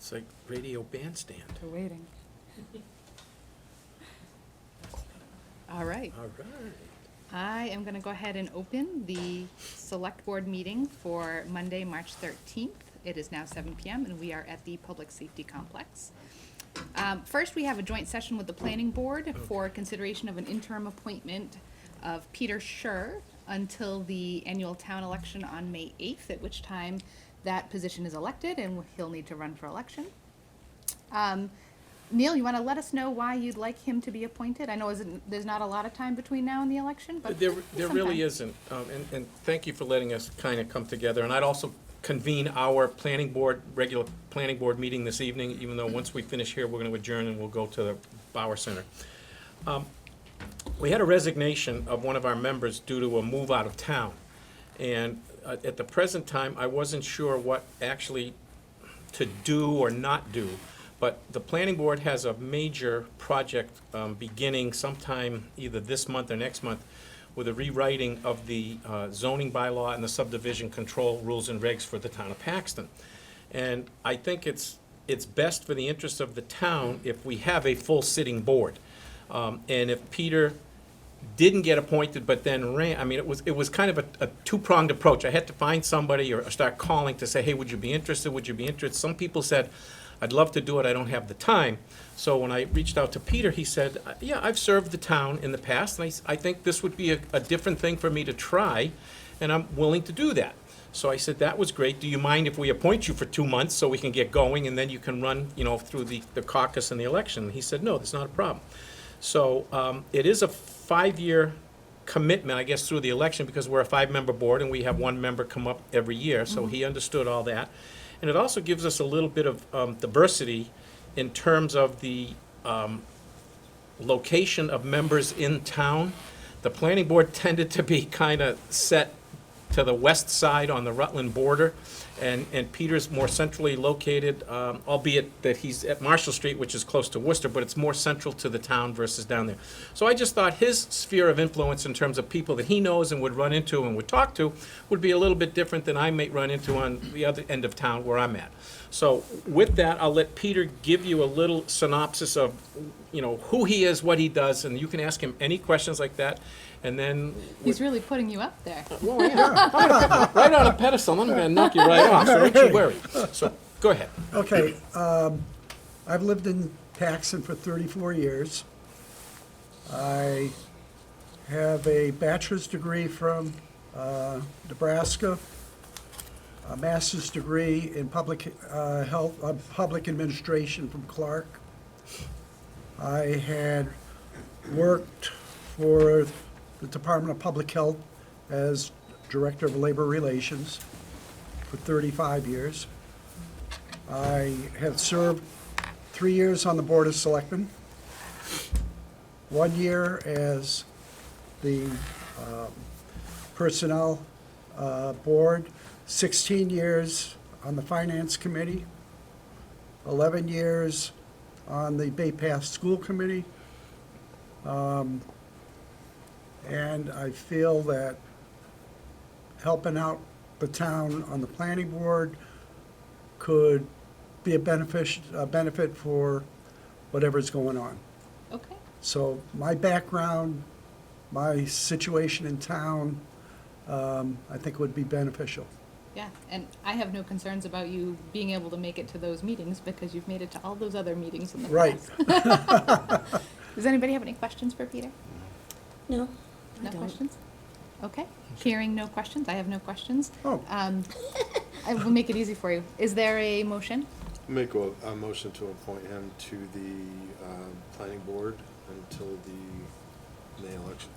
It's like radio bandstand. We're waiting. All right. All right. I am going to go ahead and open the Select Board meeting for Monday, March 13th. It is now 7 PM, and we are at the Public Safety Complex. First, we have a joint session with the Planning Board for consideration of an interim appointment of Peter Scher until the annual town election on May 8th, at which time that position is elected, and he'll need to run for election. Neil, you want to let us know why you'd like him to be appointed? I know there's not a lot of time between now and the election, but There some really time. isn't, and thank you for letting us kind of come together. And I'd also convene our regular planning board meeting this evening, even though once we finish here, we're going to adjourn and we'll go to the Bauer Center. We had a resignation of one of our members due to a move out of town. And at the present time, I wasn't sure what actually to do or not do. But the planning board has a major project beginning sometime either this month or next month with a rewriting of the zoning bylaw and the subdivision control rules and regs for the town of Paxton. And I think it's best for the interest of the town if we have a full sitting board. And if Peter didn't get appointed but then ran, I mean, it was kind of a two-pronged approach. I had to find somebody or start calling to say, hey, would you be interested? Would you be interested? Some people said, I'd love to do it, I don't have the time. So when I reached out to Peter, he said, yeah, I've served the town in the past, and I think this would be a different thing for me to try, and I'm willing to do that. So I said, that was great. Do you mind if we appoint you for 2 months so we can get going, and then you can run, through the caucus and the election? And he said, no, that's not a problem. So it is a 5-year commitment, I guess, through the election, because we're a 5-member board, and we have 1 member come up every year, so he understood all that. And it also gives us a little bit of diversity in terms of the location of members in town. The planning board tended to be kind of set to the west side on the Rutland border, and Peter's more centrally located, albeit that he's at Marshall Street, which is close to Worcester, but it's more central to the town versus down there. So I just thought his sphere of influence in terms of people that he knows and would run into and would talk to would be a little bit different than I might run into on the other end of town where I'm at. So with that, I'll let Peter give you a little synopsis of, who he is, what he does, and you can ask him any questions like that, and then... He's really putting you up there. Well, yeah. I'm gonna put you right on a pedestal, I'm gonna knock you right off, so don't you worry. So, go ahead. Okay, I've lived in Paxton for 34 years. I have a bachelor's degree from Nebraska, a master's degree in public health, public administration from Clark. I had worked for the Department of Public Health as Director of Labor Relations for 35 years. I have served 3 years on the Board of Selectmen, 1 year as the Personnel Board, 16 years on the Finance Committee, 11 years on the Bay Path School Committee. And I feel that helping out the town on the planning board could be a benefit for whatever's going on. Okay. So my background, my situation in town, I think would be beneficial. Yeah, and I have no concerns about you being able to make it to those meetings because you've made it to all those other meetings in the Right. past. Does anybody have any questions for Peter? No, I No don't. questions? Okay. Hearing no questions, I have no questions. Oh. I will make it easy for you. Is there a motion? Make a motion to appoint him to the planning board until the May election.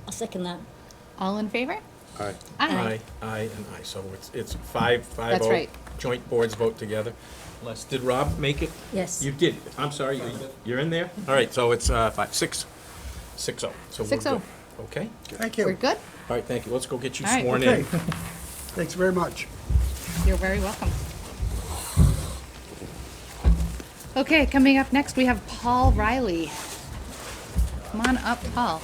I'll second that. All in favor? Aye. Aye, and aye, so it's 5-0. That's right. Joint boards vote together. Les, did Rob make it? Yes. You did, I'm sorry, you're in there? All right, so it's 6-0, so we're 6-0. good. Okay, Thank We're you. good? all right, thank you, let's go get you All right. sworn Okay. in. Thanks very much. You're very welcome. Okay, coming up next, we have Paul Riley. Come on up, Paul.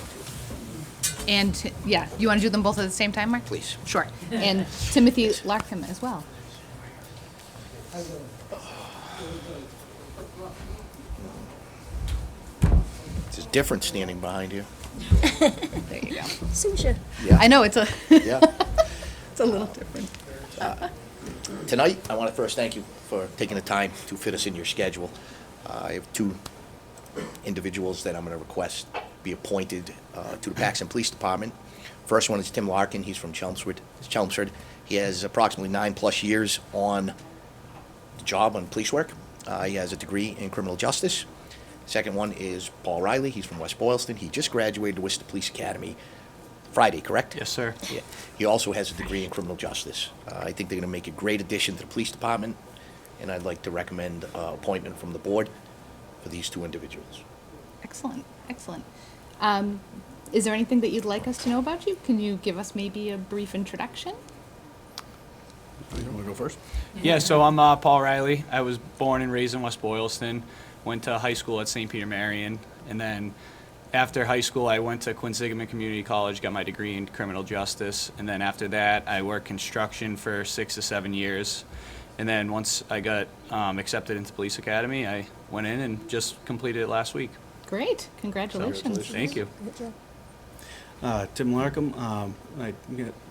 And, yeah, you want to do them both at the same time, Mark? Please. Sure. And Timothy Larkham as well. It's different standing behind you. There you go. Suits you. Yeah. I know, it's a, Yeah. it's a little different. Tonight, I want to first thank you for taking the time to fit us in your schedule. I have two individuals that I'm going to request be appointed to the Paxton Police Department. First one is Tim Larkin. He's from Chelmsford. He has approximately 9+ years on the job on police work. He has a degree in criminal justice. Second one is Paul Riley. He's from West Boylston. He just graduated the Worcester Police Academy Friday, correct? Yes, sir. Yeah. He also has a degree in criminal justice. I think they're going to make a great addition to the police department, and I'd like to recommend appointment from the board for these two individuals. Excellent, excellent. Is there anything that you'd like us to know about you? Can you give us maybe a brief introduction? You want to go first? Yeah, so I'm Paul Riley. I was born and raised in West Boylston, went to high school at St. Peter Marian, and then after high school I went to Quinsigamond Community College, got my degree in criminal justice, and then after that I worked construction for 6 to 7 years. And then once I got accepted into police academy, I went in and just completed it last week. Great, congratulations. Thank you. Good job. Tim Larkham,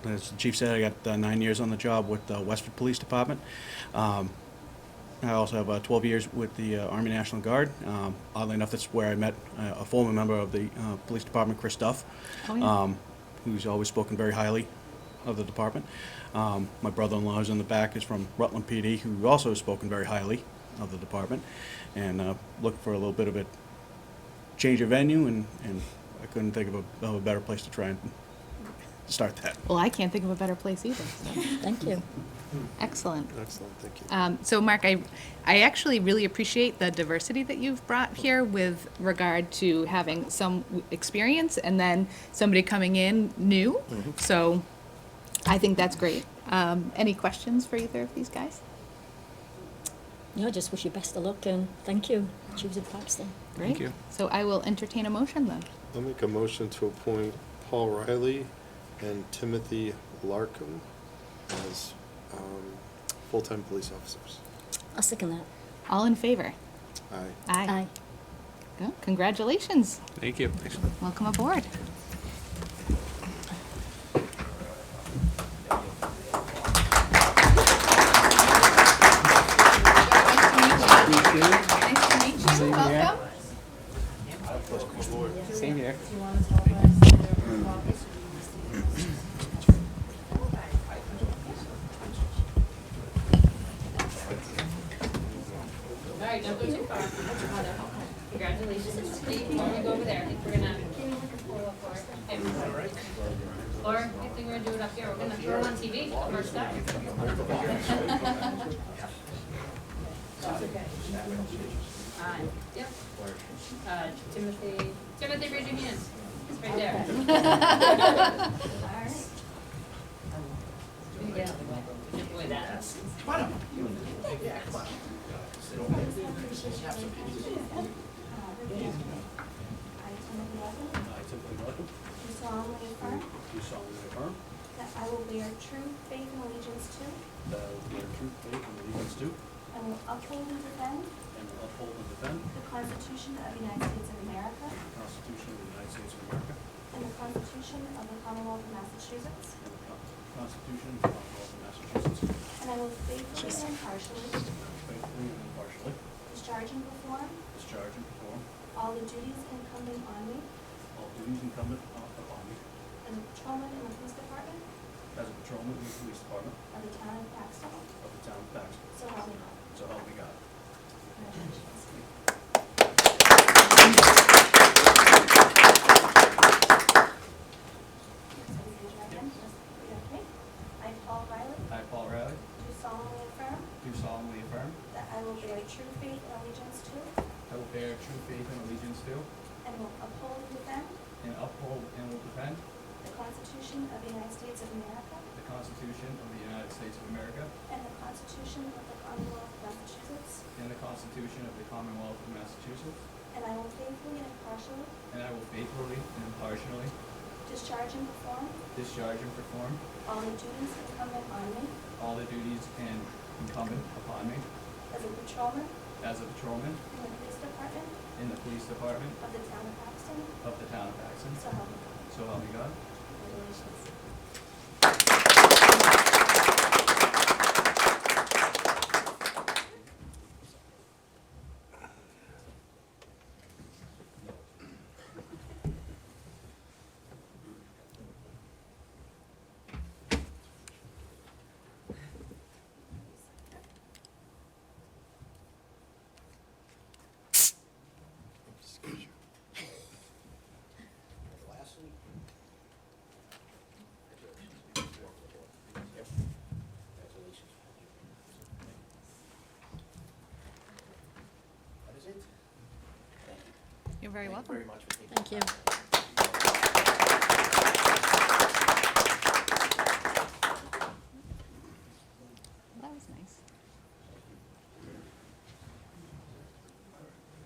as the chief said, I got 9 years on the job with the Westford Police Department. I also have 12 years with the Army National Guard. Oddly enough, that's where I met a former member of the police department, Chris Duff, Oh, yeah. who's always spoken very highly of the department. My brother-in-law who's in the back is from Rutland PD, who also has spoken very highly of the department, and looked for a little bit of a change of venue, and I couldn't think of a better place to try and start that. Well, I can't think of a better place either, so, Thank you. excellent. Excellent, thank you. So Mark, I actually really appreciate the diversity that you've brought here with regard to having some experience and then somebody coming in new. So I think that's great. Any questions for either of these guys? No, I just wish you best of luck and thank you, choosing Paxton. Great. Thank you. So I will entertain a motion then. I'll make a motion to appoint Paul Riley and Timothy Larkham as full-time police officers. I'll second that. All in favor? Aye. Aye. Well, congratulations. Thank you. Welcome aboard. Nice to meet you. Welcome. Same here. All right, don't go too far. Congratulations. Steve, why don't we go over there? I think we're gonna. Or I think we're gonna do it up here. We're gonna throw it on TV. First up. Yep. Timothy, raise your hands. It's right there. Boy, that's. Do solemnly affirm that I will bear true faith and allegiance to That I will bear true faith and allegiance to, and will uphold and defend and will uphold and defend the Constitution of the United States of America the Constitution of the United States of America and the Constitution of the Commonwealth of Massachusetts, and the Constitution of the Commonwealth of Massachusetts, and I will faithfully and impartially faithfully and impartially discharge and perform discharge and perform all the duties incumbent on me all duties incumbent upon me as a patrolman in the police department as a patrolman in the police department of the town of Paxton. of the town of Paxton. So help me God. So help me God. Congratulations. Raise your right hand. Repeat after me. I, Paul Riley, I, Paul Riley, do solemnly affirm do solemnly affirm that I will bear true faith and allegiance to I will bear true faith and allegiance to and will uphold and defend and uphold and will defend the Constitution of the United States of America the Constitution of the United States of America and the Constitution of the Commonwealth of Massachusetts, and the Constitution of the Commonwealth of Massachusetts, and I will faithfully and impartially and I will faithfully and impartially discharge and perform discharge and perform all the duties incumbent on me all the duties and incumbent upon me as a patrolman as a patrolman in the police department in the police department of the town of Paxton. of the town of Paxton. So help me God. So help me God. Congratulations. That is it. Thank you. You're very Thank welcome. you very much for taking Thank the you. time. That was nice.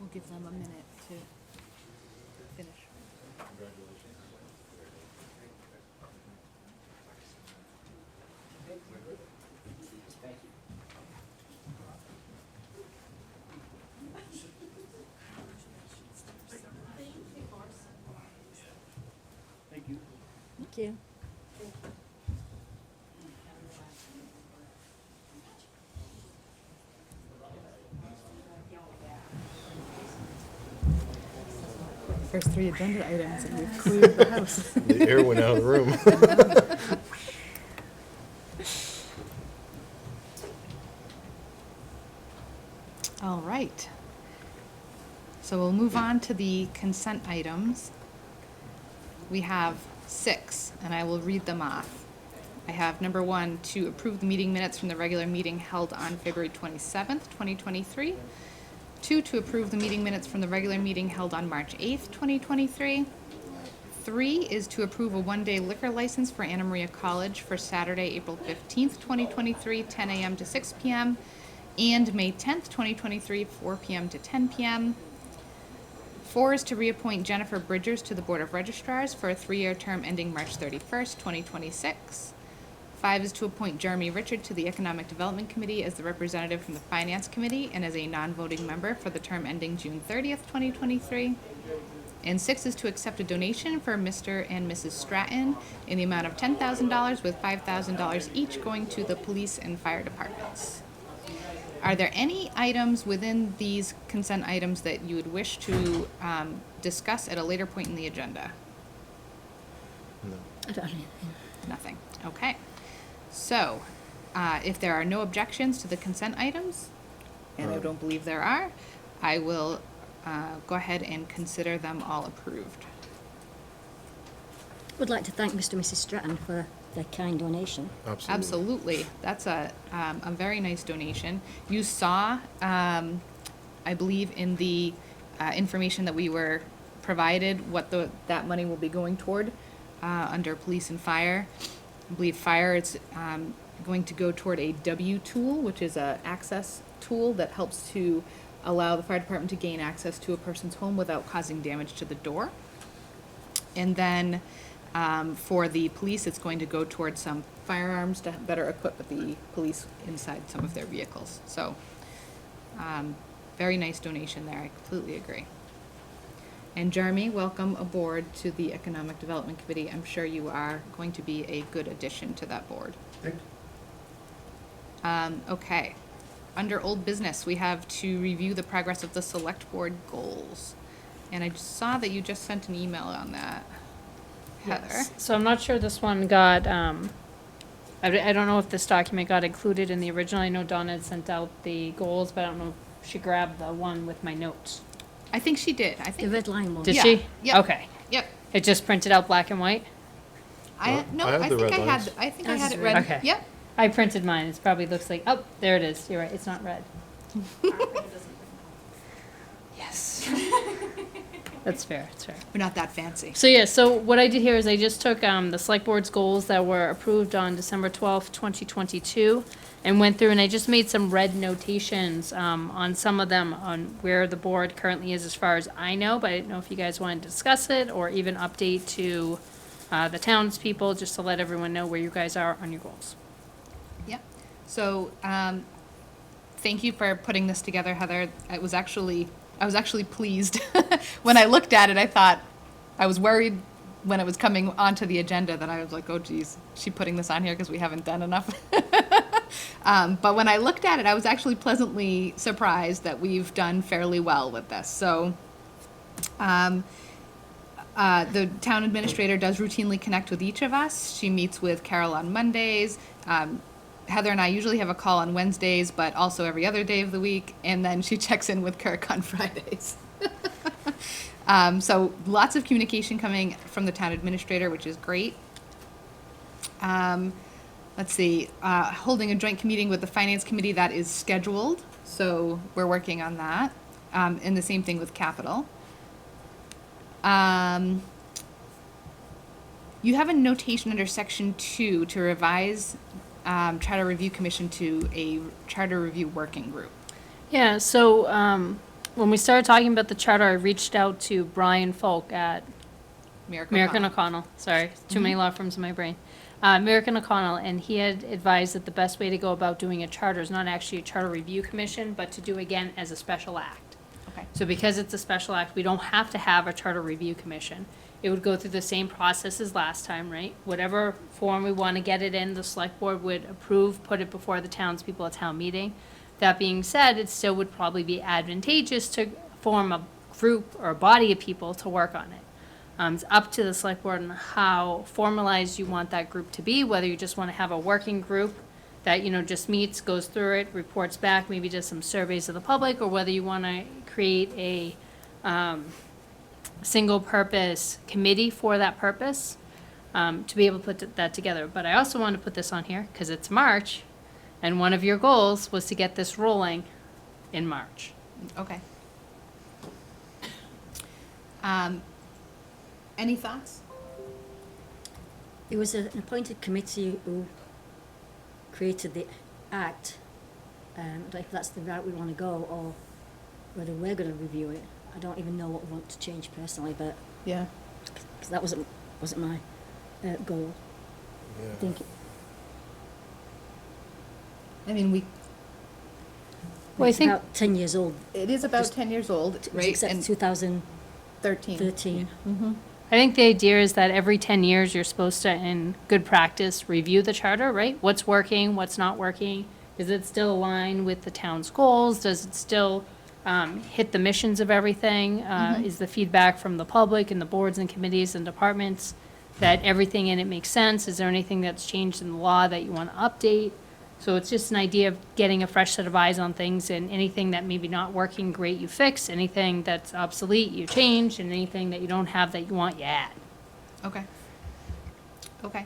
We'll give them a minute to finish. Thank you. First 3 agenda items, and we've cleared the house. The air went out of the room. All right. So we'll move on to the consent items. We have 6, and I will read them off. I have number 1, to approve the meeting minutes from the regular meeting held on February 27th, 2023. 2, to approve the meeting minutes from the regular meeting held on March 8th, 2023. 3 is to approve a 1-day liquor license for Anna Maria College for Saturday, April 15th, 2023, 10 a.m. to 6 p.m., and May 10th, 2023, 4 p.m. to 10 p.m. 4 is to reappoint Jennifer Bridgers to the Board of Registrars for a 3-year term ending March 31st, 2026. 5 is to appoint Jeremy Richard to the Economic Development Committee as the representative from the Finance Committee and as a non-voting member for the term ending June 30th, 2023. And 6 is to accept a donation for Mr. and Mrs. Stratton in the amount of $10,000 with $5,000 each going to the police and fire departments. Are there any items within these consent items that you would wish to discuss at a later point in the agenda? No. I don't know. Nothing. Okay. So, if there are no objections to the consent items, and I don't believe there are, I will go ahead and consider them all approved. Would like to thank Mr. and Mrs. Stratton for their kind donation. Absolutely. Absolutely. That's a very nice donation. You saw, I believe, in the information that we were provided, what that money will be going toward under police and fire. I believe fire, it's going to go toward a W tool, which is a access tool that helps to allow the fire department to gain access to a person's home without causing damage to the door. And then for the police, it's going to go towards some firearms to better equip the police inside some of their vehicles. So, very nice donation there. I completely agree. And Jeremy, welcome aboard to the Economic Development Committee. I'm sure you are going to be a good addition to that board. Thank you. Okay. Under old business, we have to review the progress of the select board goals. And I just saw that you just sent an email on that, Heather. Yes. So I'm not sure this one got, I don't know if this document got included in the original. I know Donna had sent out the goals, but I don't know if she grabbed the one with my notes. I think she did. I The think. red line one. Did Yeah. she? Yep. Okay. Yep. It just printed out black and white? No, I have I the think red I lines. had, I think I Ours had is it red. read. Okay. Yep. I printed mine. It probably looks like, oh, there it is. You're right. It's not red. Yes. That's fair. That's fair. We're not that fancy. So yeah, so what I did here is I just took the select board's goals that were approved on December 12th, 2022, and went through and I just made some red notations on some of them on where the board currently is as far as I know, but I didn't know if you guys wanted to discuss it or even update to the townspeople, just to let everyone know where you guys are on your goals. Yep. So, thank you for putting this together, Heather. I was actually pleased. When I looked at it, I thought, I was worried when it was coming onto the agenda that I was like, oh geez, is she putting this on here because we haven't done enough? But when I looked at it, I was actually pleasantly surprised that we've done fairly well with this. So the town administrator does routinely connect with each of us. She meets with Carol on Mondays. Heather and I usually have a call on Wednesdays, but also every other day of the week. And then she checks in with Kirk on Fridays. So lots of communication coming from the town administrator, which is great. Let's see, holding a joint meeting with the finance committee, that is scheduled. So we're working on that. And the same thing with capital. You have a notation under section 2 to revise Charter Review Commission to a Charter Review Working Group. Yeah, so when we started talking about the charter, I reached out to Brian Folk at American O'Connell. Sorry, too many law firms in my brain. American O'Connell, and he had advised that the best way to go about doing a charter is not actually a charter review commission, but to do again as a special act. Okay. So because it's a special act, we don't have to have a charter review commission. It would go through the same process as last time, right? Whatever form we want to get it in, the select board would approve, put it before the townspeople at town meeting. That being said, it still would probably be advantageous to form a group or a body of people to work on it. It's up to the select board on how formalized you want that group to be, whether you just want to have a working group that, you know, just meets, goes through it, reports back, maybe does some surveys of the public, or whether you want to create a single-purpose committee for that purpose, to be able to put that together. But I also want to put this on here because it's March, and one of your goals was to get this rolling in March. Okay. Any thoughts? It was an appointed committee who created the act. I don't know if that's the route we want to go or whether we're going to review it. I don't even know what we want to change personally, but Yeah. cause that wasn't my goal. Yeah. I think I mean, Well, I it's think- about 10 years old. it is about Just- 10 years old, It was right? accepted And 2013. 13. I think the idea is that every 10 years, you're supposed to, in good practice, review the charter, right? What's working, what's not working? Is it still aligned with the town's goals? Does it still hit the missions of everything? Is the feedback from the public and the boards and committees and departments that everything in it makes sense? Is there anything that's changed in the law that you want to update? So it's just an idea of getting a fresh set of eyes on things, and anything that maybe not working great, you fix. Anything that's obsolete, you change, and anything that you don't have that you want, you add. Okay. Okay.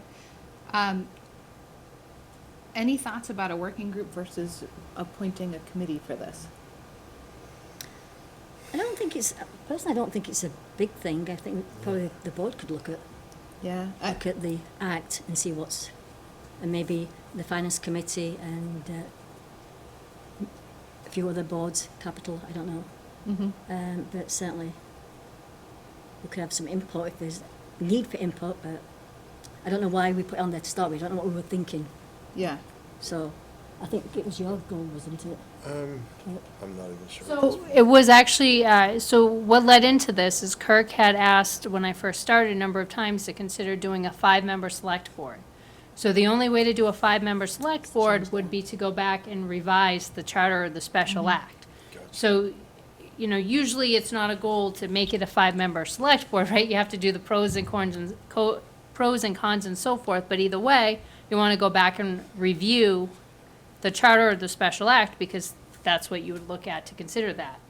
Any thoughts about a working group versus appointing a committee for this? Personally, I don't think it's a big thing. I think probably the board could look at Yeah. the act and see and maybe the finance committee and a few other boards, capital, I don't know. But certainly we could have some input if there's need for input, but I don't know why we put it on there to start with. I don't know what we were thinking. Yeah. So I think it was your goal, wasn't it? Kate? I'm not even sure. So it was actually, so what led into this is Kirk had asked, when I first started, a number of times to consider doing a 5-member select board. So the only way to do a 5-member select board would be to go back and revise the charter or the special act. Gotcha. So, you know, usually it's not a goal to make it a 5-member select board, right? You have to do the pros and cons and so forth, but either way, you want to go back and review the charter or the special act, because that's what you would look at to consider that.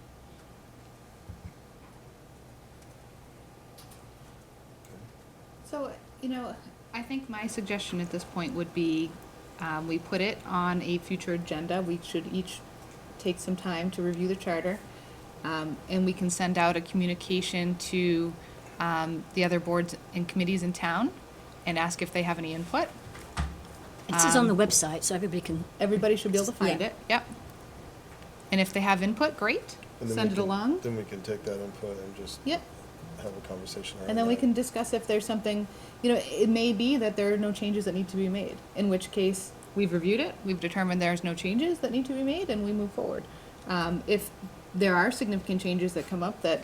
So, you know, I think my suggestion at this point would be, we put it on a future agenda. We should each take some time to review the charter. And we can send out a communication to, the other boards and committees in town and ask if they have any input. It is on the website, so everybody can. Everybody should be able to find Yeah. it, yep. And if they have input, great, And then send we it can- along. Then we can take that input and just Yep. have a conversation around And then we that. can discuss if there's something, you know, it may be that there are no changes that need to be made, in which case we've reviewed it, we've determined there's no changes that need to be made, and we move forward. If there are significant changes that come up that,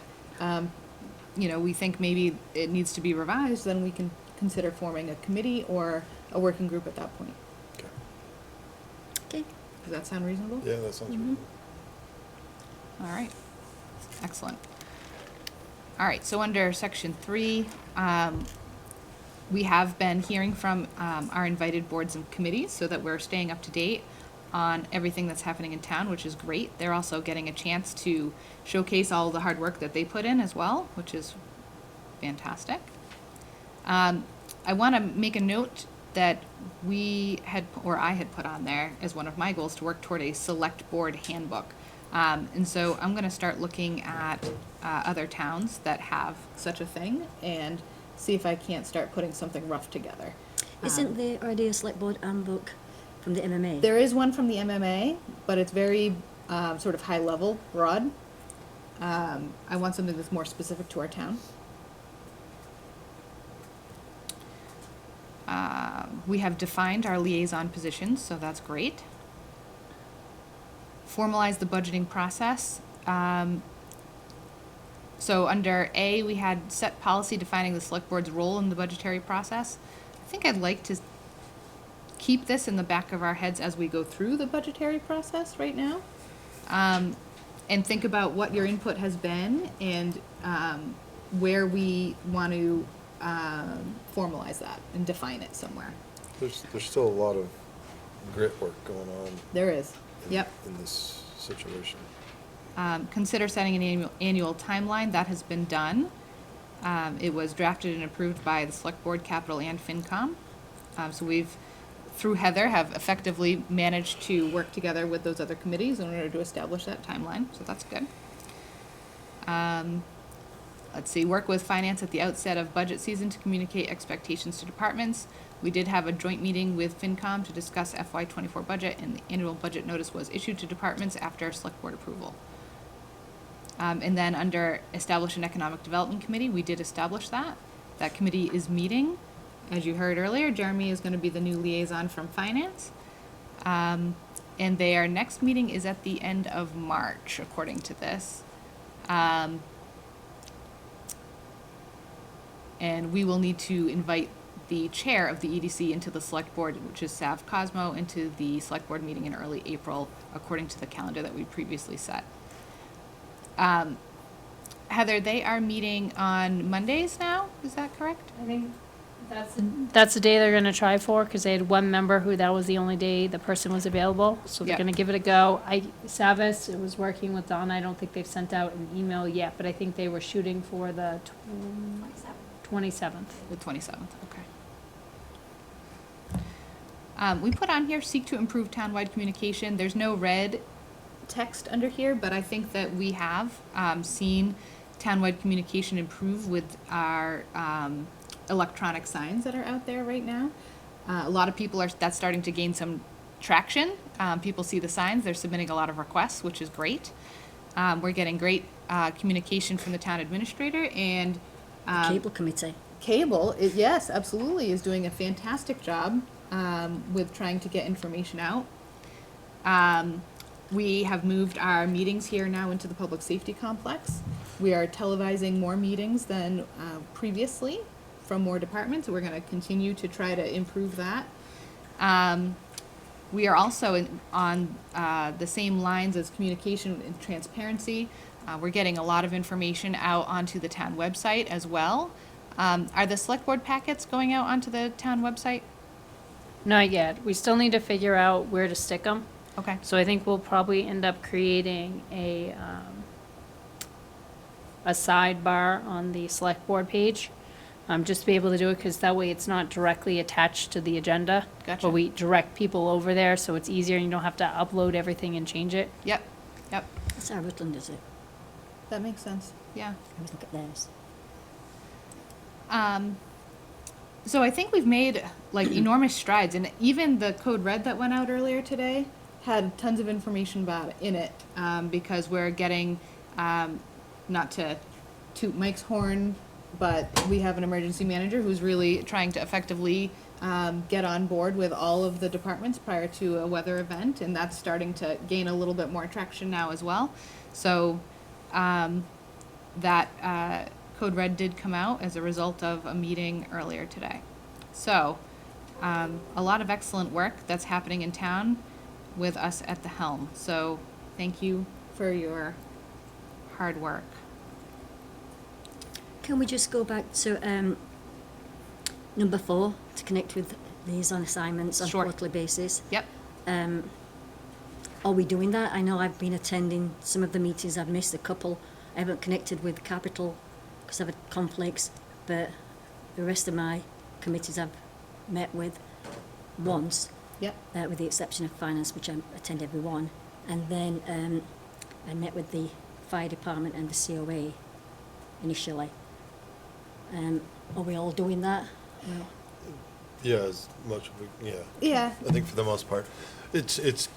we think maybe it needs to be revised, then we can consider forming a committee or a working group at that point. Okay. Okay. Does that sound reasonable? Yeah, that sounds reasonable. All right, excellent. All right, so under section 3, we have been hearing from our invited boards and committees so that we're staying up to date on everything that's happening in town, which is great. They're also getting a chance to showcase all the hard work that they put in as well, which is fantastic. I want to make a note that I had put on there as one of my goals to work toward a select board handbook. And so I'm going to start looking at other towns that have such a thing and see if I can't start putting something rough together. Isn't there already a select board handbook from the MMA? There is one from the MMA, but it's very sort of high level, broad. I want something that's more specific to our town. We have defined our liaison positions, so that's great. Formalize the budgeting process. So under A, we had set policy defining the select board's role in the budgetary process. I think I'd like to keep this in the back of our heads as we go through the budgetary process right now. And think about what your input has been and where we want to formalize that and define it somewhere. There's still a lot of grit work going on. There is. Yep. In this situation. Consider setting an annual timeline. That has been done. It was drafted and approved by the Select Board, Capital, and FinCom. So we've, through Heather, have effectively managed to work together with those other committees in order to establish that timeline. So that's good. Let's see, work with finance at the outset of budget season to communicate expectations to departments. We did have a joint meeting with FinCom to discuss FY24 budget, and the annual budget notice was issued to departments after select board approval. And then under establish an economic development committee, we did establish that. That committee is meeting. As you heard earlier, Jeremy is going to be the new liaison from finance. And their next meeting is at the end of March, according to this. And we will need to invite the chair of the EDC into the select board, which is Sav Cosmo, into the select board meeting in early April, according to the calendar that we previously set. Heather, they are meeting on Mondays now, is that correct? I think that's the day they're gonna try for, because they had one member who that was the only day the person was available, so they're Yep. gonna give it a go. Savis was working with Donna, I don't think they've sent out an email yet, but I think they were shooting for the 27th. The 27th, okay. We put on here, seek to improve townwide communication. There's no red text under here, but I think that we have seen townwide communication improve with our electronic signs that are out there right now. A lot of people that's starting to gain some traction. People see the signs, they're submitting a lot of requests, which is great. We're getting great communication from the town administrator, and Cable committee. Cable, yes, absolutely, is doing a fantastic job with trying to get information out. We have moved our meetings here now into the public safety complex. We are televising more meetings than previously from more departments. We're going to continue to try to improve that. We are also on the same lines as communication and transparency. We're getting a lot of information out onto the town website as well. Are the select board packets going out onto the town website? Not yet. We still need to figure out where to stick them. Okay. So I think we'll probably end up creating a sidebar on the select board page, just to be able to do it, because that way it's not directly attached to the agenda. Gotcha. But we direct people over there, so it's easier, and you don't have to upload everything and change it. Yep, yep, That's how Rutland does it. that makes sense, yeah. I always look at theirs. So I think we've made like enormous strides, and even the code red that went out earlier today had tons of information about it in it, because we're getting, not to toot Mike's horn, but we have an emergency manager who's really trying to effectively get on board with all of the departments prior to a weather event, and that's starting to gain a little bit more traction now as well. So that Code Red did come out as a result of a meeting earlier today. So a lot of excellent work that's happening in town with us at the helm. So thank you for your hard work. Can we just go back to number 4, to connect with liaison assignments on a Sure. quarterly basis? Yep. Are we doing that? I know I've been attending some of the meetings, I've missed a couple. I haven't connected with Capital because I've had conflicts, but the rest of my committees I've met with once, Yep. with the exception of finance, which I attend every one. And then I met with the fire department and the COA initially. Are we all doing that? Well, Yeah, as much, yeah. Yeah. I think for the most part, it's,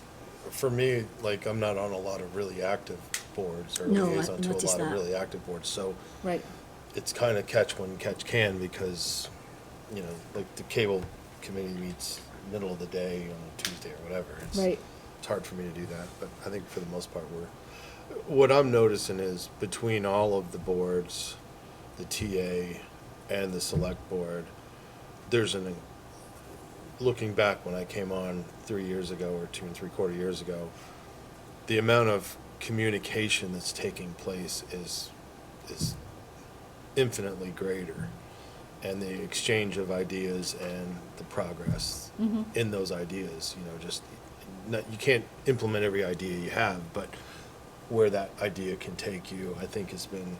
for me, like, I'm not on a lot of really active boards or No, I liaison to a noticed lot of that. really active boards, so Right. it's kind of catch when catch can, because, you know, like, the cable committee meets middle of the day on a Tuesday or whatever. Right. It's hard for me to do that, but I think for the most part, what I'm noticing is between all of the boards, the TA and the select board, there's looking back when I came on 3 years ago or 2 3/4 years ago, the amount of communication that's taking place is infinitely greater. And the exchange of ideas and the progress in those ideas, you know, just, you can't implement every idea you have, but where that idea can take you, I think has been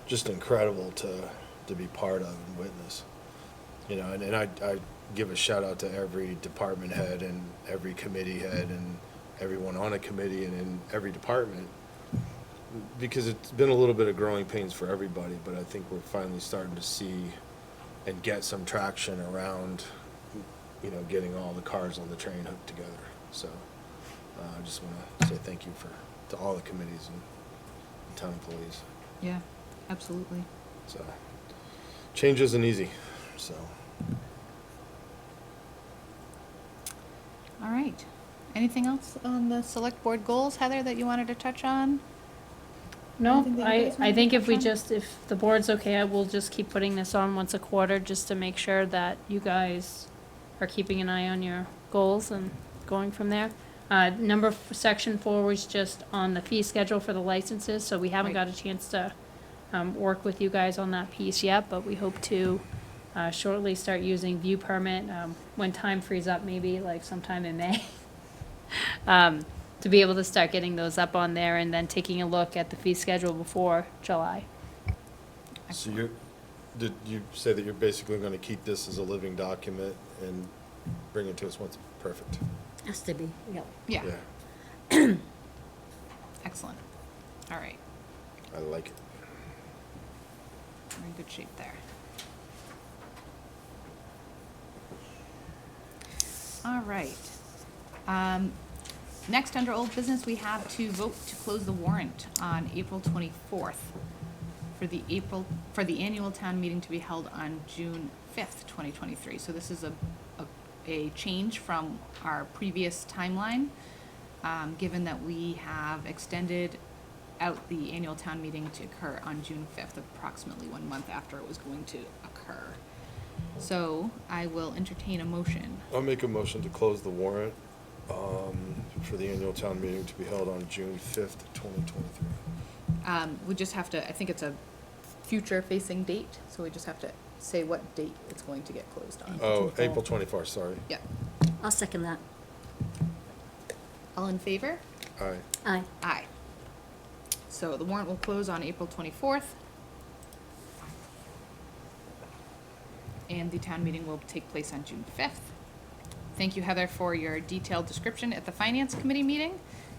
just incredible to be part of and witness. You know, and I give a shout out to every department head and every committee head and everyone on a committee and in every department, because it's been a little bit of growing pains for everybody, but I think we're finally starting to see and get some traction around, you know, getting all the cars on the train hooked together. So I just want to say thank you to all the committees and town employees. Yeah, absolutely. So change isn't easy, so. All right. Anything else on the select board goals, Heather, that you wanted to touch on? No, Anything that you guys I wanna think if we touch on? just, if the board's okay, I will just keep putting this on once a quarter, just to make sure that you are keeping an eye on your goals and going from there. Section 4 was just on the fee schedule for the licenses, so we haven't Right. got a chance to work with you guys on that piece yet, but we hope to shortly start using view permit, when time frees up, maybe like sometime in May. To be able to start getting those up on there and then taking a look at the fee schedule before July. So did you say that you're basically going to keep this as a living document and bring it to us once? Perfect. has to be, yeah. Yeah, excellent. All right, I like it. we're in good shape there. All right. Next, under old business, we have to vote to close the warrant on April 24th for the annual town meeting to be held on June 5th, 2023. So this is a change from our previous timeline, given that we have extended out the annual town meeting to occur on June 5th, approximately 1 month after it was going to occur. So I will entertain a motion. I'll make a motion to close the warrant for the annual town meeting to be held on June 5th, 2023. We just have to, I think it's a future-facing date, so we just have to say what date it's going to get closed on. Oh, April 24th, sorry. Yeah. I'll second that. All in favor? Aye. Aye. Aye. So the warrant will close on April 24th. And the town meeting will take place on June 5th. Thank you, Heather, for your detailed description at the Finance Committee meeting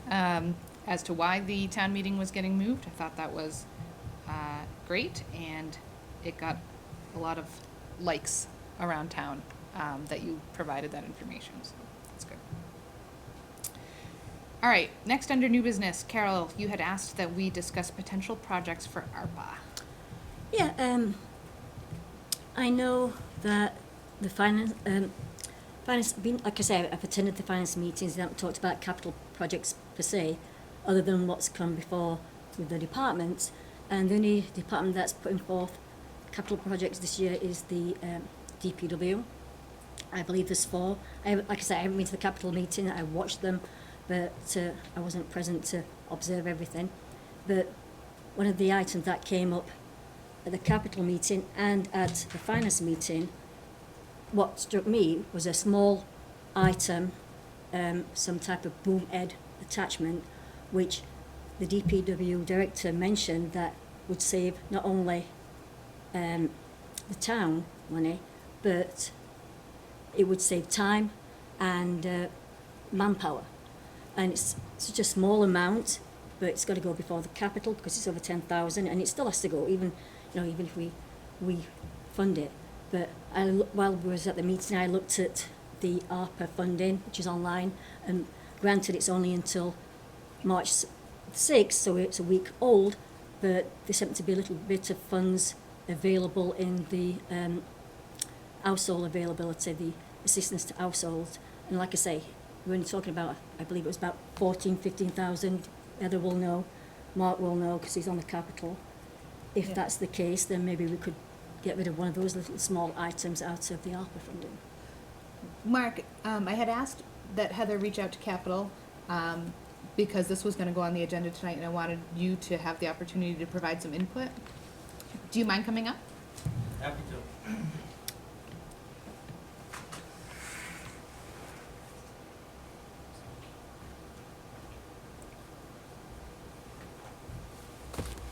as to why the town meeting was getting moved. I thought that was great, and it got a lot of likes around town that you provided that information, so that's good. All right, next under new business, Carol, you had asked that we discuss potential projects for ARPA. Yeah, I know that The finance, like I say, I've attended the finance meetings, they haven't talked about capital projects per se, other than what's come before with the departments. And the only department that's putting forth capital projects this year is the DPW. I believe there's 4. Like I said, I haven't been to the capital meeting, I watched them, but I wasn't present to observe everything. But one of the items that came up at the capital meeting and at the finance meeting, what struck me was a small item, some type of boom head attachment, which the DPW director mentioned that would save not only the town money, but it would save time and manpower. And it's such a small amount, but it's got to go before the capital because it's over 10,000, and it still has to go, even if we fund it. But while we was at the meeting, I looked at the ARPA funding, which is online, and granted it's only until March 6th, so it's a week old, but there seemed to be a little bit of funds available in the household availability, the assistance to households. And like I say, we're only talking about, I believe it was about 15,000. Heather will know, Mark will know, because he's on the capital. If that's the case, then maybe we could get rid of one of those little small items out of the ARPA funding. Mark, I had asked that Heather reach out to Capital because this was going to go on the agenda tonight, and I wanted you to have the opportunity to provide some input. Do you mind coming up? Happy to.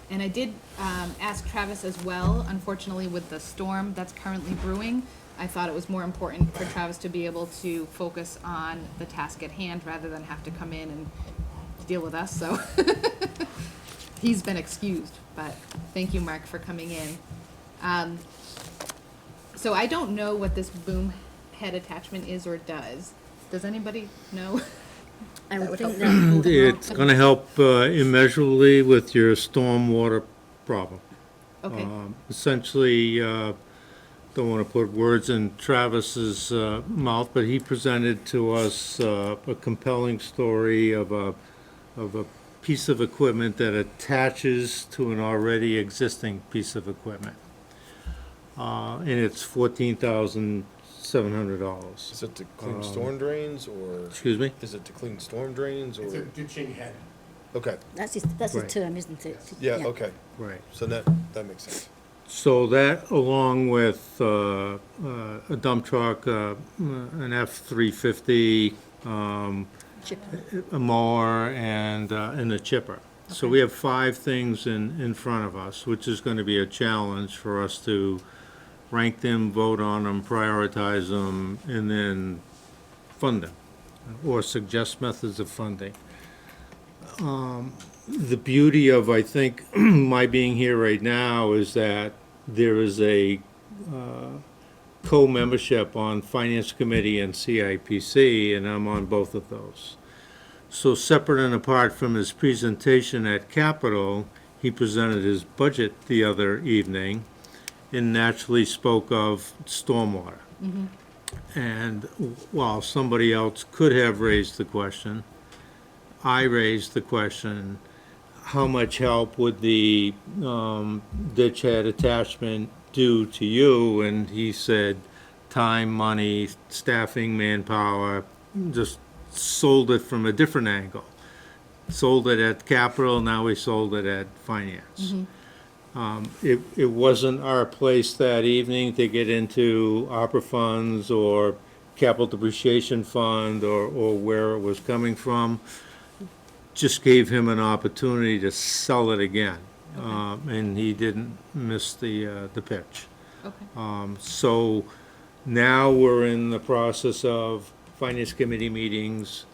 And I did ask Travis as well. Unfortunately, with the storm that's currently brewing, I thought it was more important for Travis to be able to focus on the task at hand rather than have to come in and deal with us, so he's been excused, but thank you, Mark, for coming in. So I don't know what this boom head attachment is or does. Does anybody know? I would think help. that It's going to help immeasurably with your stormwater problem. Okay, Essentially, don't want to put words in Travis's mouth, but he presented to us a compelling story of a piece of equipment that attaches to an already existing piece of equipment. And it's $14,700. Is it to clean storm drains, or Excuse me? is it to clean storm drains, It's a or? ditching head. Okay, that's his Right. term, isn't it? yeah, okay, Right. so that makes sense. So that, along with a dump truck, an F-350, Chipper. a mower, and a chipper. So we have 5 things in front of us, which is going to be a challenge for us to rank them, vote on them, prioritize them, and then fund them, or suggest methods of funding. The beauty of, I think, my being here right now is that there is a co-membership on Finance Committee and CIPC, and I'm on both of those. So separate and apart from his presentation at Capitol, he presented his budget the other evening and naturally spoke of stormwater. And while somebody else could have raised the question, I raised the question, how much help would the ditch head attachment do to you? And he said, time, money, staffing, manpower, just sold it from a different angle. Sold it at Capitol, now we sold it at Finance. It wasn't our place that evening to get into opera funds or capital depreciation fund or where it was coming from. Just gave him an opportunity to sell it again. And he didn't miss the pitch. okay. So now we're in the process of Finance Committee meetings,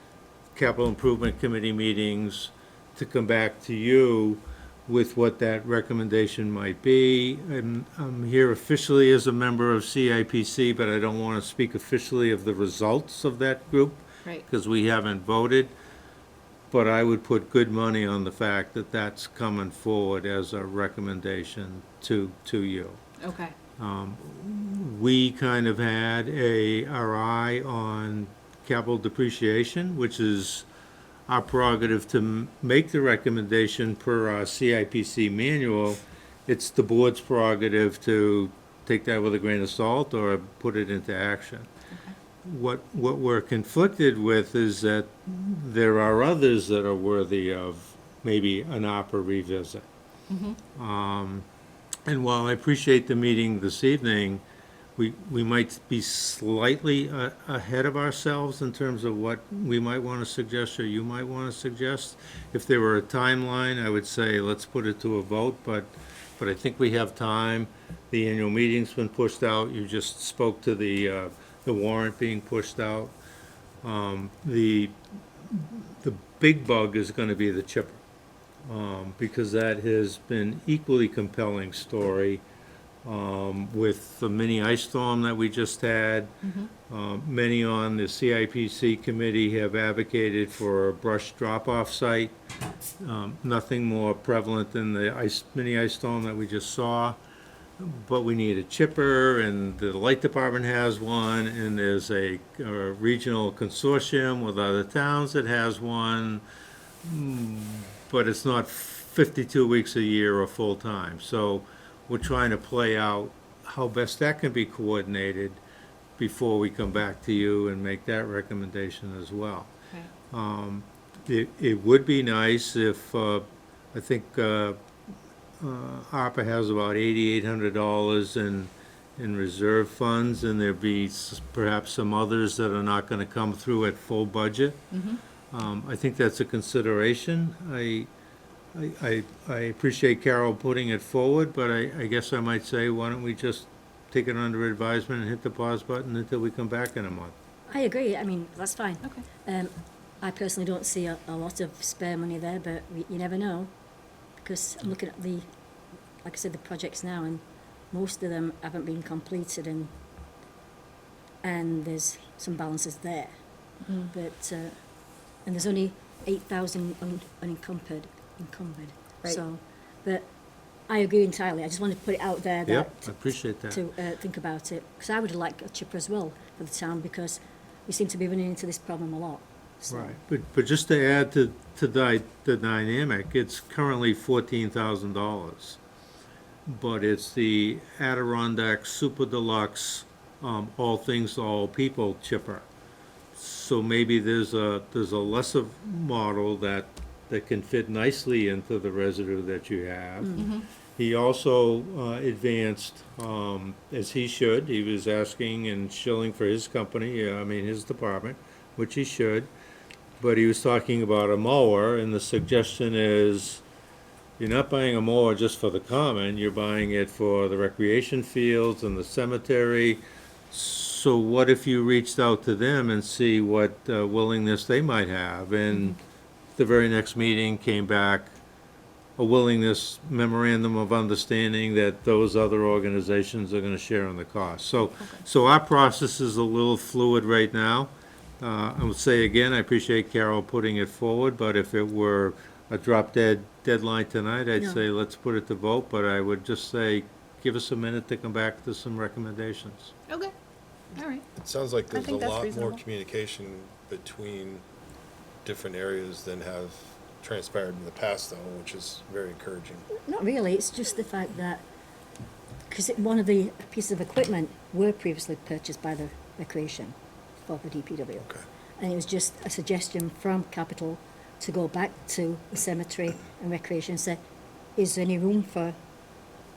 Capital Improvement Committee meetings, to come back to you with what that recommendation might be. And I'm here officially as a member of CIPC, but I don't want to speak officially of the results of that group Right, because we haven't voted. But I would put good money on the fact that that's coming forward as a recommendation to you. okay. We kind of had our eye on capital depreciation, which is our prerogative to make the recommendation per our CIPC manual. It's the board's prerogative to take that with a grain of salt or put it into action. What we're conflicted with is that there are others that are worthy of maybe an ARPA revisit. And while I appreciate the meeting this evening, we might be slightly ahead of ourselves in terms of what we might want to suggest or you might want to suggest. If there were a timeline, I would say let's put it to a vote, but I think we have time. The annual meeting's been pushed out. You just spoke to the warrant being pushed out. The big bug is going to be the chipper, because that has been equally compelling story. With the mini ice storm that we just had. Many on the CIPC committee have advocated for a brush drop-off site. Nothing more prevalent than the mini ice storm that we just saw. But we need a chipper, and the light department has one, and there's a regional consortium with other towns that has one. But it's not 52 weeks a year or full-time. So we're trying to play out how best that can be coordinated before we come back to you and make that recommendation as well. Okay. It would be nice if, I think, ARPA has about $8,800 in reserve funds, and there'd be perhaps some others that are not gonna come through at full budget. I think that's a consideration. I appreciate Carol putting it forward, but I guess I might say, why don't we just take it under advisement and hit the pause button until we come back in a month? I agree. I mean, that's fine. Okay. I personally don't see a lot of spare money there, but you never know, because I'm looking at like I said, the projects now, and most of them haven't been completed, and there's some balances there. But and there's only 8,000 unencumbered. Right. So, but I agree entirely. I just wanted to put it out there that Yep, I appreciate that. to think about it, because I would like a chipper as well for the town, because we seem to be running into this problem a lot. So. Right, but just to add to the dynamic, it's currently $14,000. But it's the Adirondack Super Deluxe, all things to all people chipper. So maybe there's a lesser model that can fit nicely into the residue that you have. He also advanced, as he should, he was asking and shilling for his company, his department, which he should. But he was talking about a mower, and the suggestion is, you're not buying a mower just for the common, you're buying it for the recreation fields and the cemetery. So what if you reached out to them and see what willingness they might have? And the very next meeting came back a willingness memorandum of understanding that those other organizations are gonna share in the cost. So our process is a little fluid right now. I would say again, I appreciate Carol putting it forward, but if it were a drop-dead deadline tonight, I'd No. say let's put it to vote, but I would just say, give us a minute to come back to some recommendations. Okay. All right. It sounds like there's a think that's lot more reasonable. communication between different areas than have transpired in the past, though, which is very encouraging. Not really. It's just the fact that, because one of the pieces of equipment were previously purchased by the recreation for the DPW. Okay. And it was just a suggestion from Capital to go back to the cemetery and recreation and say, is there any room for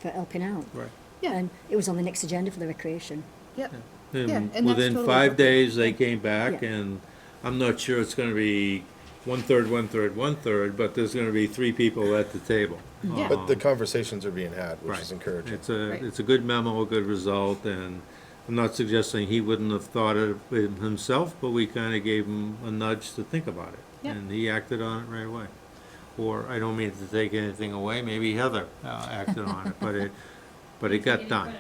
helping out? Right. Yeah. And it was on the next agenda for the recreation. Yep. And Yeah, and that's within totally 5 appropriate. days, they came back, Yeah. and I'm not sure it's gonna be 1/3, 1/3, 1/3, but there's gonna be 3 people at the table. Yeah. But the conversations are being had, which Right. is encouraging. Right. It's a good memo, a good result, and I'm not suggesting he wouldn't have thought of it himself, but we kinda gave him a nudge to think about it. Yep. And he acted on it right away. Or, I don't mean to take anything away, maybe Heather acted on it, but it got done.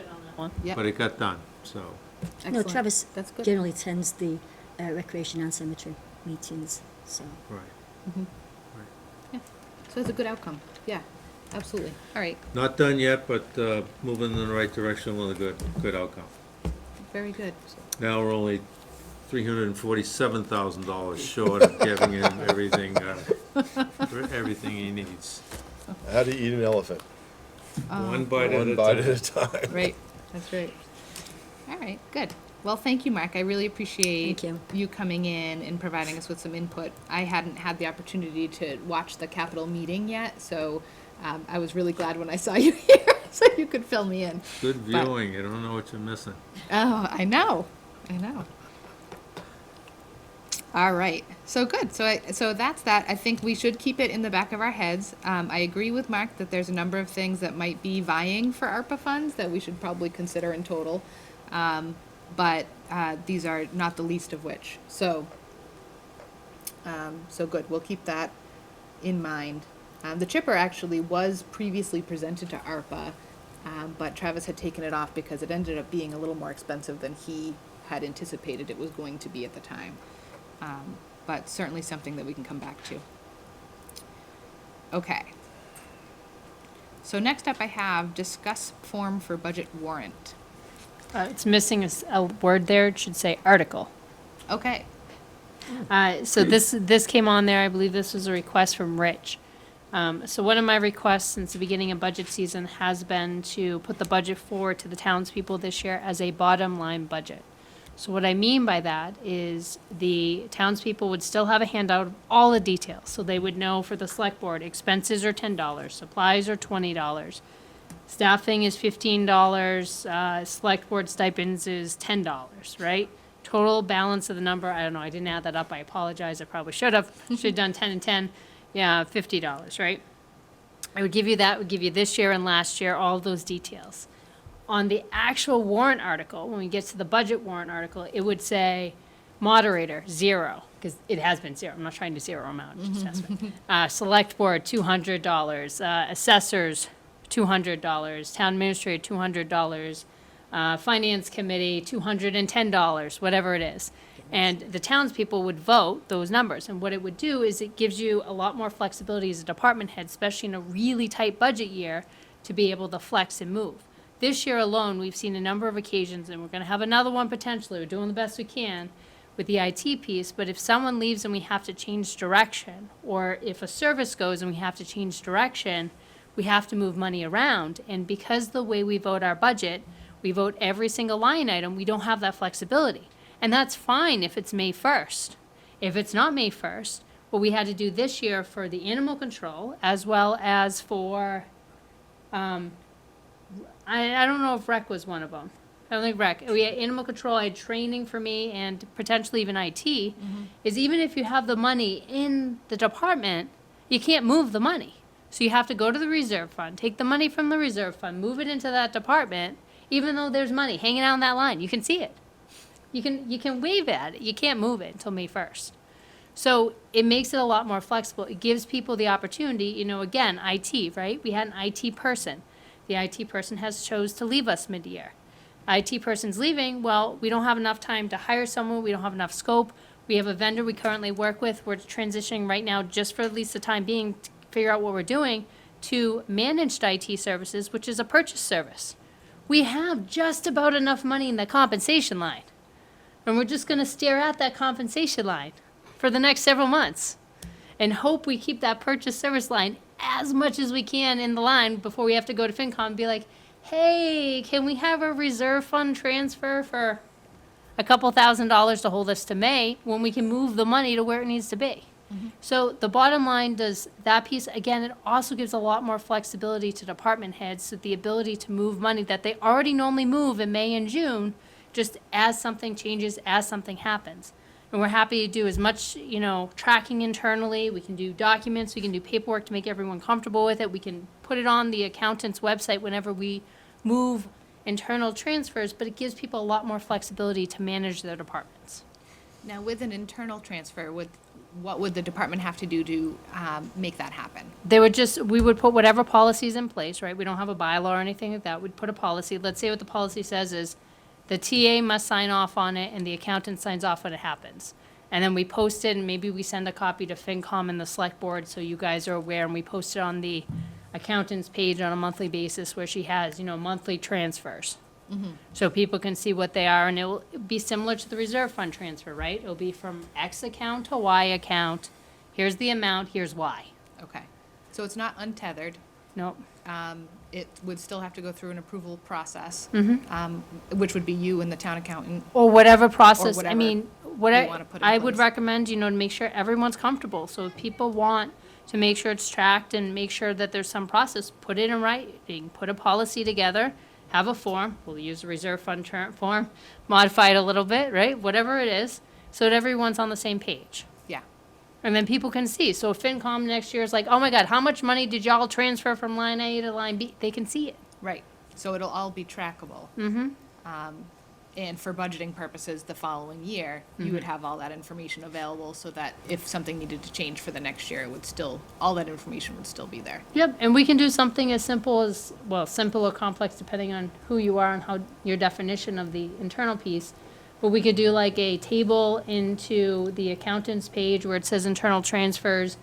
Yep. But it got done, so. No, Excellent. Travis That's good. generally attends the recreation and cemetery meetings, so. Right. So it's a good outcome. Yeah. absolutely. All right, Not done yet, but moving in the right direction with a good outcome. very good. Now we're only $347,000 short of giving him everything he needs. How to eat an elephant. One bite at One a bite time. at a time. Right, that's right. All right, good. Well, thank you, Mark. I really appreciate Thank you. you coming in and providing us with some input. I hadn't had the opportunity to watch the Capitol meeting yet, so I was really glad when I saw you here, so you could fill me in. Good viewing, you don't know what you're missing. Oh, I know. All right, so good. So that's that. I think we should keep it in the back of our heads. I agree with Mark that there's a number of things that might be vying for ARPA funds that we should probably consider in total. But these are not the least of which. So good. We'll keep that in mind. The chipper actually was previously presented to ARPA, but Travis had taken it off because it ended up being a little more expensive than he had anticipated it was going to be at the time. But certainly something that we can come back to. Okay. So next up I have discuss form for budget warrant. It's missing a word there. It should say article. Okay. So this came on there. I believe this was a request from Rich. So one of my requests since the beginning of budget season has been to put the budget forward to the townspeople this year as a bottom line budget. So what I mean by that is the townspeople would still have a handout of all the details. So they would know for the select board, expenses are $10, supplies are $20, staffing is $15, select board stipends is $10, right? Total balance of the number, I don't know, I didn't add that up, I apologize, I probably should have done 10 and 10, yeah, $50, right? I would give you that, would give you this year and last year, all of those details. On the actual warrant article, when we get to the budget warrant article, it would say moderator, 0, because it has been 0. I'm not trying to zero them out, it's just estimate. Select board, $200. Assessors, $200. Town administrator, $200. Finance committee, $210, whatever it is. And the townspeople would vote those numbers. And what it would do is it gives you a lot more flexibility as a department head, especially in a really tight budget year, to be able to flex and move. This year alone, we've seen a number of occasions, and we're going to have another one potentially. We're doing the best we can with the IT piece, but if someone leaves and we have to change direction, or if a service goes and we have to change direction, we have to move money around. And because the way we vote our budget, we vote every single line item, we don't have that flexibility. And that's fine if it's May 1st. If it's not May 1st, what we had to do this year for the animal control, as well as for, I don't know if rec was one of them. I don't think rec. We had animal control, I had training for me, and potentially even IT, is even if you have the money in the department, you can't move the money. So you have to go to the reserve fund, take the money from the reserve fund, move it into that department, even though there's money hanging out on that line. You can see it. You can wave at it. You can't move it until May 1st. So it makes it a lot more flexible. It gives people the opportunity, again, IT, right? We had an IT person. The IT person has chose to leave us mid-year. IT person's leaving, well, we don't have enough time to hire someone, we don't have enough scope. We have a vendor we currently work with, we're transitioning right now just for at least the time being to figure out what we're doing to managed IT services, which is a purchase service. We have just about enough money in the compensation line. And we're just gonna stare at that compensation line for the next several months and hope we keep that purchase service line as much as we can in the line before we have to go to FinCom and be like, hey, can we have a reserve fund transfer for a couple $1,000s to hold us to May when we can move the money to where it needs to be? So the bottom line does that piece. Again, it also gives a lot more flexibility to department heads with the ability to move money that they already normally move in May and June, just as something changes, as something happens. And we're happy to do as much, tracking internally. We can do documents, we can do paperwork to make everyone comfortable with it. We can put it on the accountant's website whenever we move internal transfers, but it gives people a lot more flexibility to manage their departments. Now, with an internal transfer, what would the department have to do to make that happen? We would put whatever policies in place, right? We don't have a bylaw or anything like that. We'd put a policy. Let's say what the policy says is the TA must sign off on it and the accountant signs off when it happens. And then we post it and maybe we send a copy to FinCom and the select board so you guys are aware, and we post it on the accountant's page on a monthly basis where she has, monthly transfers. So people can see what they are, and it'll be similar to the reserve fund transfer, right? It'll be from X account to Y account. Here's the amount, here's why. Okay. So it's not untethered. Nope. It would still have to go through an approval process, which would be you and the town accountant. Or whatever process, I whatever mean, you wanna put in I would place. recommend, to make sure everyone's comfortable. So if people want to make sure it's tracked and make sure that there's some process, put it in writing, put a policy together, have a form, we'll use the reserve fund form, modify it a little bit, right? Whatever it is, so that everyone's on the same page. Yeah. And then people can see. So if FinCom next year is like, oh my God, how much money did y'all transfer from line A to line B? They can see it. Right. So it'll all be trackable. And for budgeting purposes, the following year, you would have all that information available so that if something needed to change for the next year, it would still, all that information would still be there. Yep, and we can do something as simple as, well, simple or complex depending on who you are and how your definition of the internal piece. But we could do like a table into the accountant's page where it says internal transfers.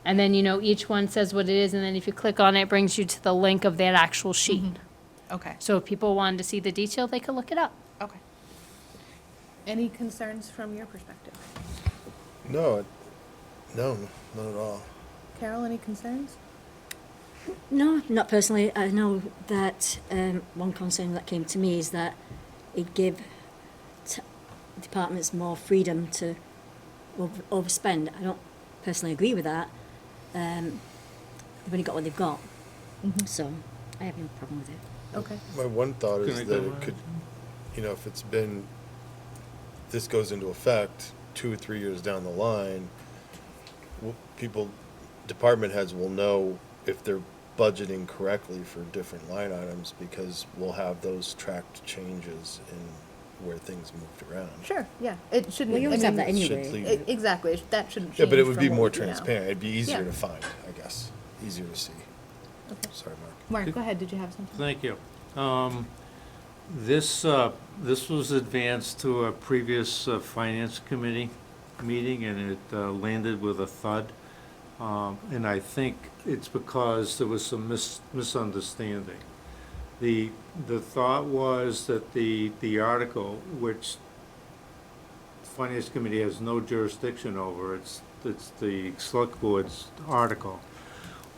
And then, each one says what it is. And then if you click on it, it brings you to the link of that actual sheet. Okay. So if people wanted to see the detail, they could look it up. Okay. Any concerns from your perspective? No, not at all. Carol, any concerns? No, not personally. I know that one concern that came to me is that it give departments more freedom to overspend. I don't personally agree with that. They've only got what they've got, so I have no problem with it. Okay. My one thought Can is I that go it on? could, if it's been, this goes into effect 2 or 3 years down the line, department heads will know if they're budgeting correctly for different line items because we'll have those tracked changes in where things moved around. Sure, yeah. It shouldn't. Well, you always have that Should anyway. leave- Exactly. That shouldn't change. Yeah, but it would from be what more we do now. transparent. It'd be easier Yeah. to find, I guess. Easier to see. Okay. Sorry, Mark. Mark, go ahead. Did you have something? Thank you. This was advanced to a previous finance committee meeting, and it landed with a thud. And I think it's because there was some misunderstanding. The thought was that the article, which the finance committee has no jurisdiction over, it's the select board's article,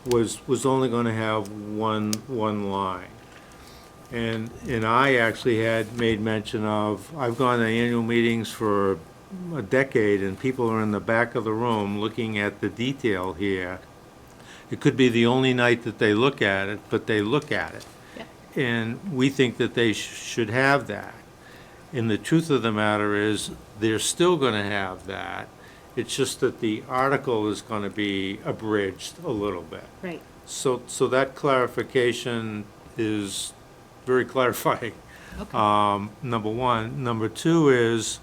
was only going to have one line. And I actually had made mention of, I've gone to annual meetings for a decade, and people are in the back of the room looking at the detail here. It could be the only night that they look at it, but they look at it. Yeah. And we think that they should have that. And the truth of the matter is, they're still going to have that. It's just that the article is going to be abridged a little bit. Right. So that clarification is very clarifying. Okay. Number one. Number two is,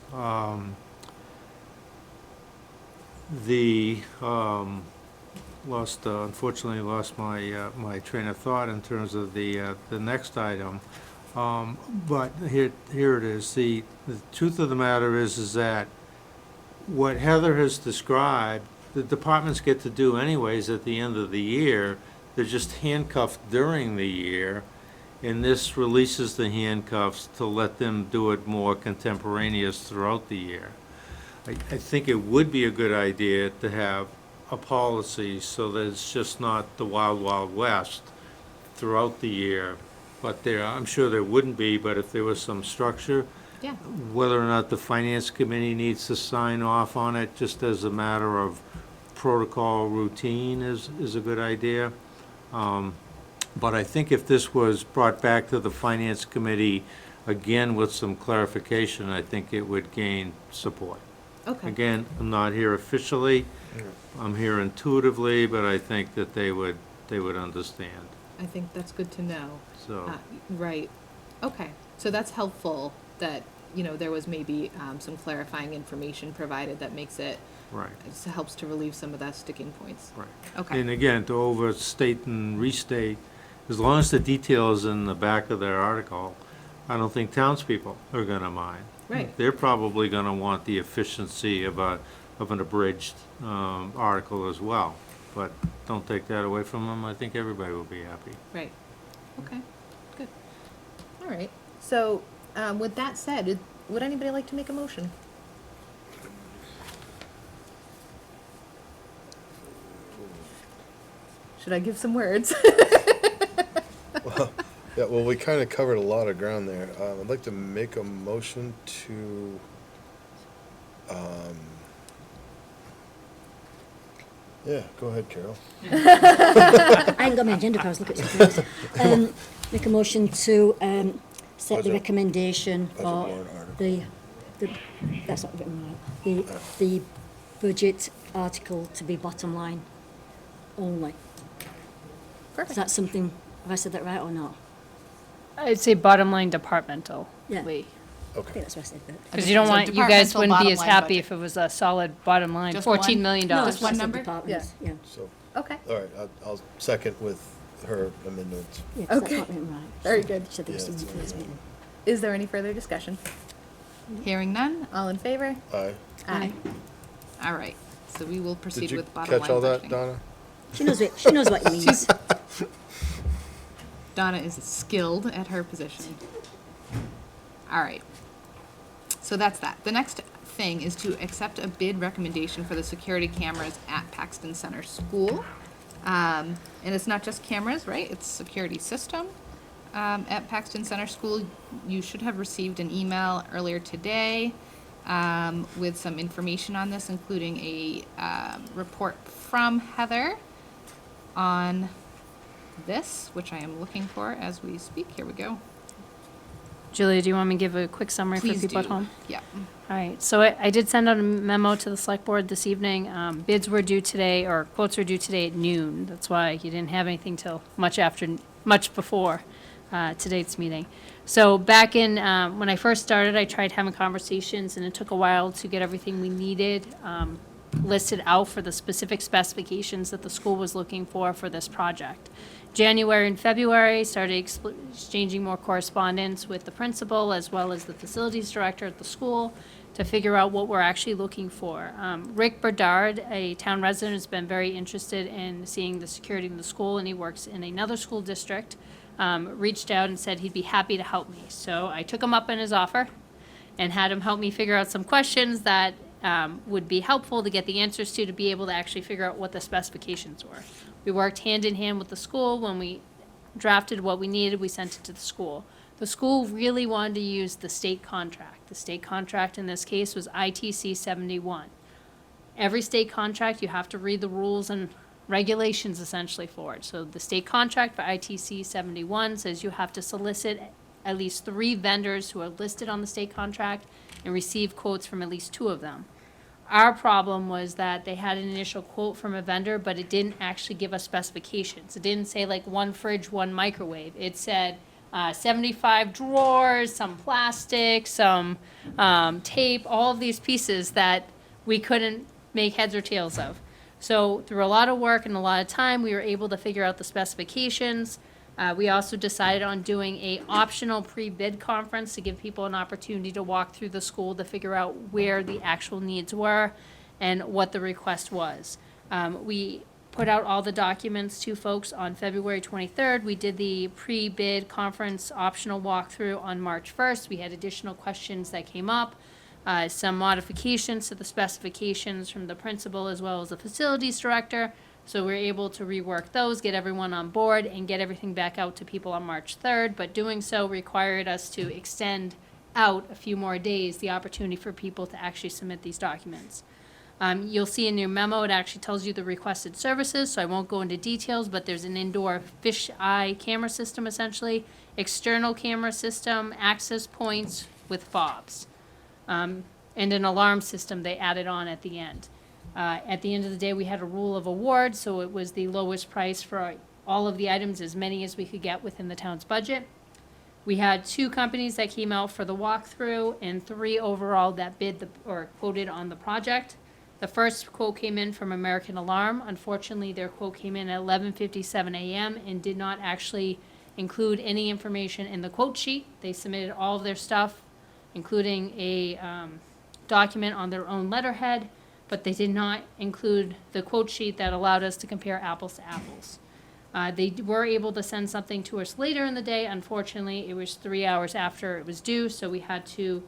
unfortunately lost my train of thought in terms of the next item. But here it is. The truth of the matter is that what Heather has described, the departments get to do anyways at the end of the year. They're just handcuffed during the year, and this releases the handcuffs to let them do it more contemporaneous throughout the year. I think it would be a good idea to have a policy so that it's just not the wild, wild west throughout the year. But I'm sure there wouldn't be, but if there was some structure, Yeah. whether or not the finance committee needs to sign off on it just as a matter of protocol routine is a good idea. But I think if this was brought back to the finance committee, again with some clarification, I think it would gain support. Okay. Again, I'm not here officially, I'm here intuitively, but I think that they would understand, I think that's good to know. so. Right. Okay. So that's helpful that, there was maybe some clarifying information provided that makes it, Right, it helps to relieve some of that sticking points. right. Okay. And again, to overstate and restate, as long as the detail is in the back of their article, I don't think townspeople are gonna mind. Right. They're probably gonna want the efficiency of an abridged article as well. but don't take that away from them. I think everybody will be happy. Right. Okay, good. All right. So, with that said, would anybody like to make a motion? Should I give some words? Yeah, well, we kind of covered a lot of ground there. I'd like to make a motion to, yeah, go ahead, Carol. I ain't got my agenda cards, look at it. Make a motion to set the Budget. recommendation Budget for warrant article. the, that's not written right, the budget article to be bottom line only. Is that something, have I said that right or not? I'd say bottom line departmental. Yeah. I Okay. think that's what I said, but. Because you don't So want, you guys departmental wouldn't be bottom as line happy budget. if it was a solid bottom line, Just $14 one? million. No, Just that's what I one said, number? departments, yeah. So, Okay. all right, I'll second with her amendment. Yeah, 'cause Okay. that's not written right. Very good. She said there was Yeah, something it's for this not meeting. Is there any further discussion? Hearing none, all in favor? Aye. Aye. All right, so we will proceed Did you with bottom line catch all that, budgeting. Donna? She knows what it means. Donna is skilled at her position. All right. So that's that. The next thing is to accept a bid recommendation for the security cameras at Paxton Center School. And it's not just cameras, right? It's security system. At Paxton Center School, you should have received an email earlier today with some information on this, including a report from Heather on this, which I am looking for as we speak. Here we go. Julia, do you want me to give a quick summary for Please people at do. home? Yeah. All right, so I did send out a memo to the select board this evening. Bids were due today, or quotes were due today at noon. That's why you didn't have anything till much before today's meeting. So back in, when I first started, I tried having conversations, and it took a while to get everything we needed listed out for the specific specifications that the school was looking for this project. January and February, started exchanging more correspondence with the principal as well as the facilities director at the school to figure out what we're actually looking for. Rick Berdard, a town resident, has been very interested in seeing the security in the school, and he works in another school district, reached out and said he'd be happy to help me. So I took him up on his offer and had him help me figure out some questions that would be helpful to get the answers to be able to actually figure out what the specifications were. We worked hand in hand with the school. When we drafted what we needed, we sent it to the school. The school really wanted to use the state contract. The state contract in this case was ITC 71. Every state contract, you have to read the rules and regulations essentially for it. So the state contract for ITC 71 says you have to solicit at least 3 vendors who are listed on the state contract and receive quotes from at least 2 of them. Our problem was that they had an initial quote from a vendor, but it didn't actually give us specifications. It didn't say like 1 fridge, 1 microwave. It said 75 drawers, some plastic, some tape, all of these pieces that we couldn't make heads or tails of. So through a lot of work and a lot of time, we were able to figure out the specifications. We also decided on doing a optional pre-bid conference to give people an opportunity to walk through the school to figure out where the actual needs were and what the request was. We put out all the documents to folks on February 23rd. We did the pre-bid conference optional walkthrough on March 1st. We had additional questions that came up, some modifications to the specifications from the principal as well as the facilities director. So we were able to rework those, get everyone on board, and get everything back out to people on March 3rd. But doing so required us to extend out a few more days the opportunity for people to actually submit these documents. You'll see in your memo, it actually tells you the requested services, so I won't go into details, but there's an indoor fisheye camera system essentially, external camera system, access points with fobs, and an alarm system they added on at the end. At the end of the day, we had a rule of award, so it was the lowest price for all of the items, as many as we could get within the town's budget. We had 2 companies that came out for the walkthrough and 3 overall that bid or quoted on the project. The first quote came in from American Alarm. Unfortunately, their quote came in at 11:57 a.m. and did not actually include any information in the quote sheet. They submitted all of their stuff, including a document on their own letterhead. but they did not include the quote sheet that allowed us to compare apples to apples. They were able to send something to us later in the day. Unfortunately, it was 3 hours after it was due, so we had to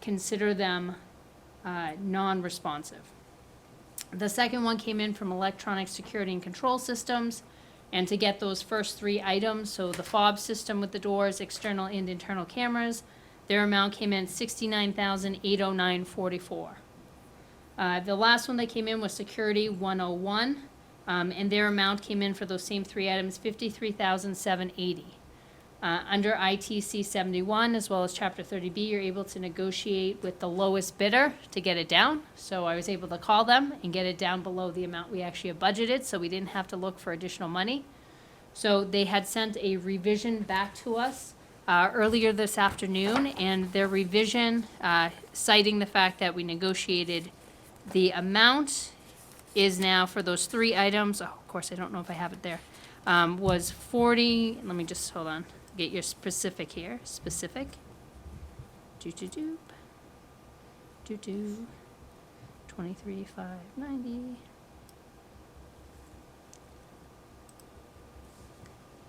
consider them non-responsive. The second one came in from Electronic Security and Control Systems, and to get those first 3 items, so the fob system with the doors, external and internal cameras, their amount came in $69,809.44. The last one that came in was Security 101, and their amount came in for those same 3 items, $53,780. Under ITC 71, as well as Chapter 30B, you're able to negotiate with the lowest bidder to get it down. So I was able to call them and get it down below the amount we actually have budgeted, so we didn't have to look for additional money. So they had sent a revision back to us earlier this afternoon, and their revision, citing the fact that we negotiated the amount, is now for those 3 items, oh, of course, I don't know if I have it there, was 40, let me just, hold on, get your specific here, specific. Do-do-do. Do-do. 23,590.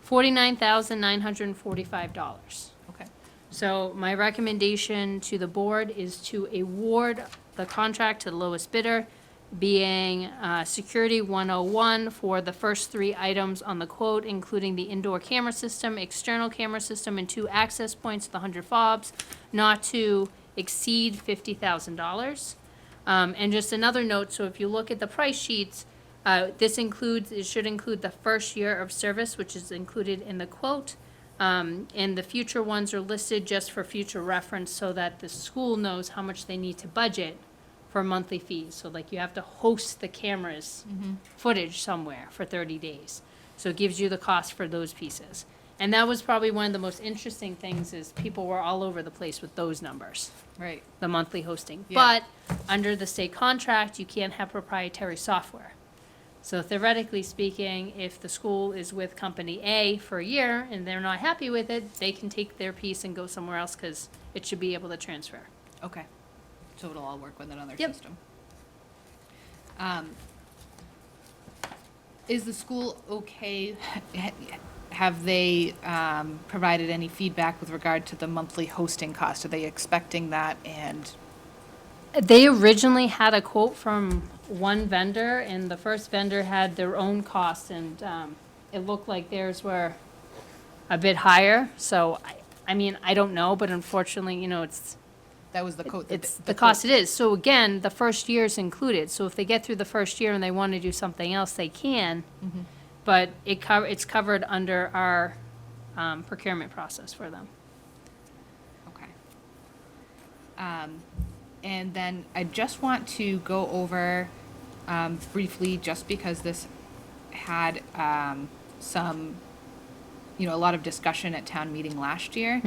$49,945. Okay. So my recommendation to the board is to award the contract to the lowest bidder, being Security 101 for the first 3 items on the quote, including the indoor camera system, external camera system, and 2 access points with 100 fobs, not to exceed $50,000. And just another note, so if you look at the price sheets, it should include the first year of service, which is included in the quote. And the future ones are listed just for future reference so that the school knows how much they need to budget for monthly fees. So like you have to host the cameras footage somewhere for 30 days. So it gives you the cost for those pieces. And that was probably one of the most interesting things is people were all over the place with those numbers, Right. the monthly hosting. Yeah. But under the state contract, you can't have proprietary software. So theoretically speaking, if the school is with company A for a year and they're not happy with it, they can take their piece and go somewhere else because it should be able to transfer. Okay. So it'll all work with another Yep. system. Is the school okay? Have they provided any feedback with regard to the monthly hosting cost? Are they expecting that? And They originally had a quote from one vendor, and the first vendor had their own costs, and it looked like theirs were a bit higher. So, I mean, I don't know, but unfortunately, it's that was the quote. it's the cost it is. So again, the first year is included. So if they get through the first year and they want to do something else, they can. But it's covered under our procurement process for them. Okay. And then I just want to go over briefly, just because this had some, a lot of discussion at town meeting last year.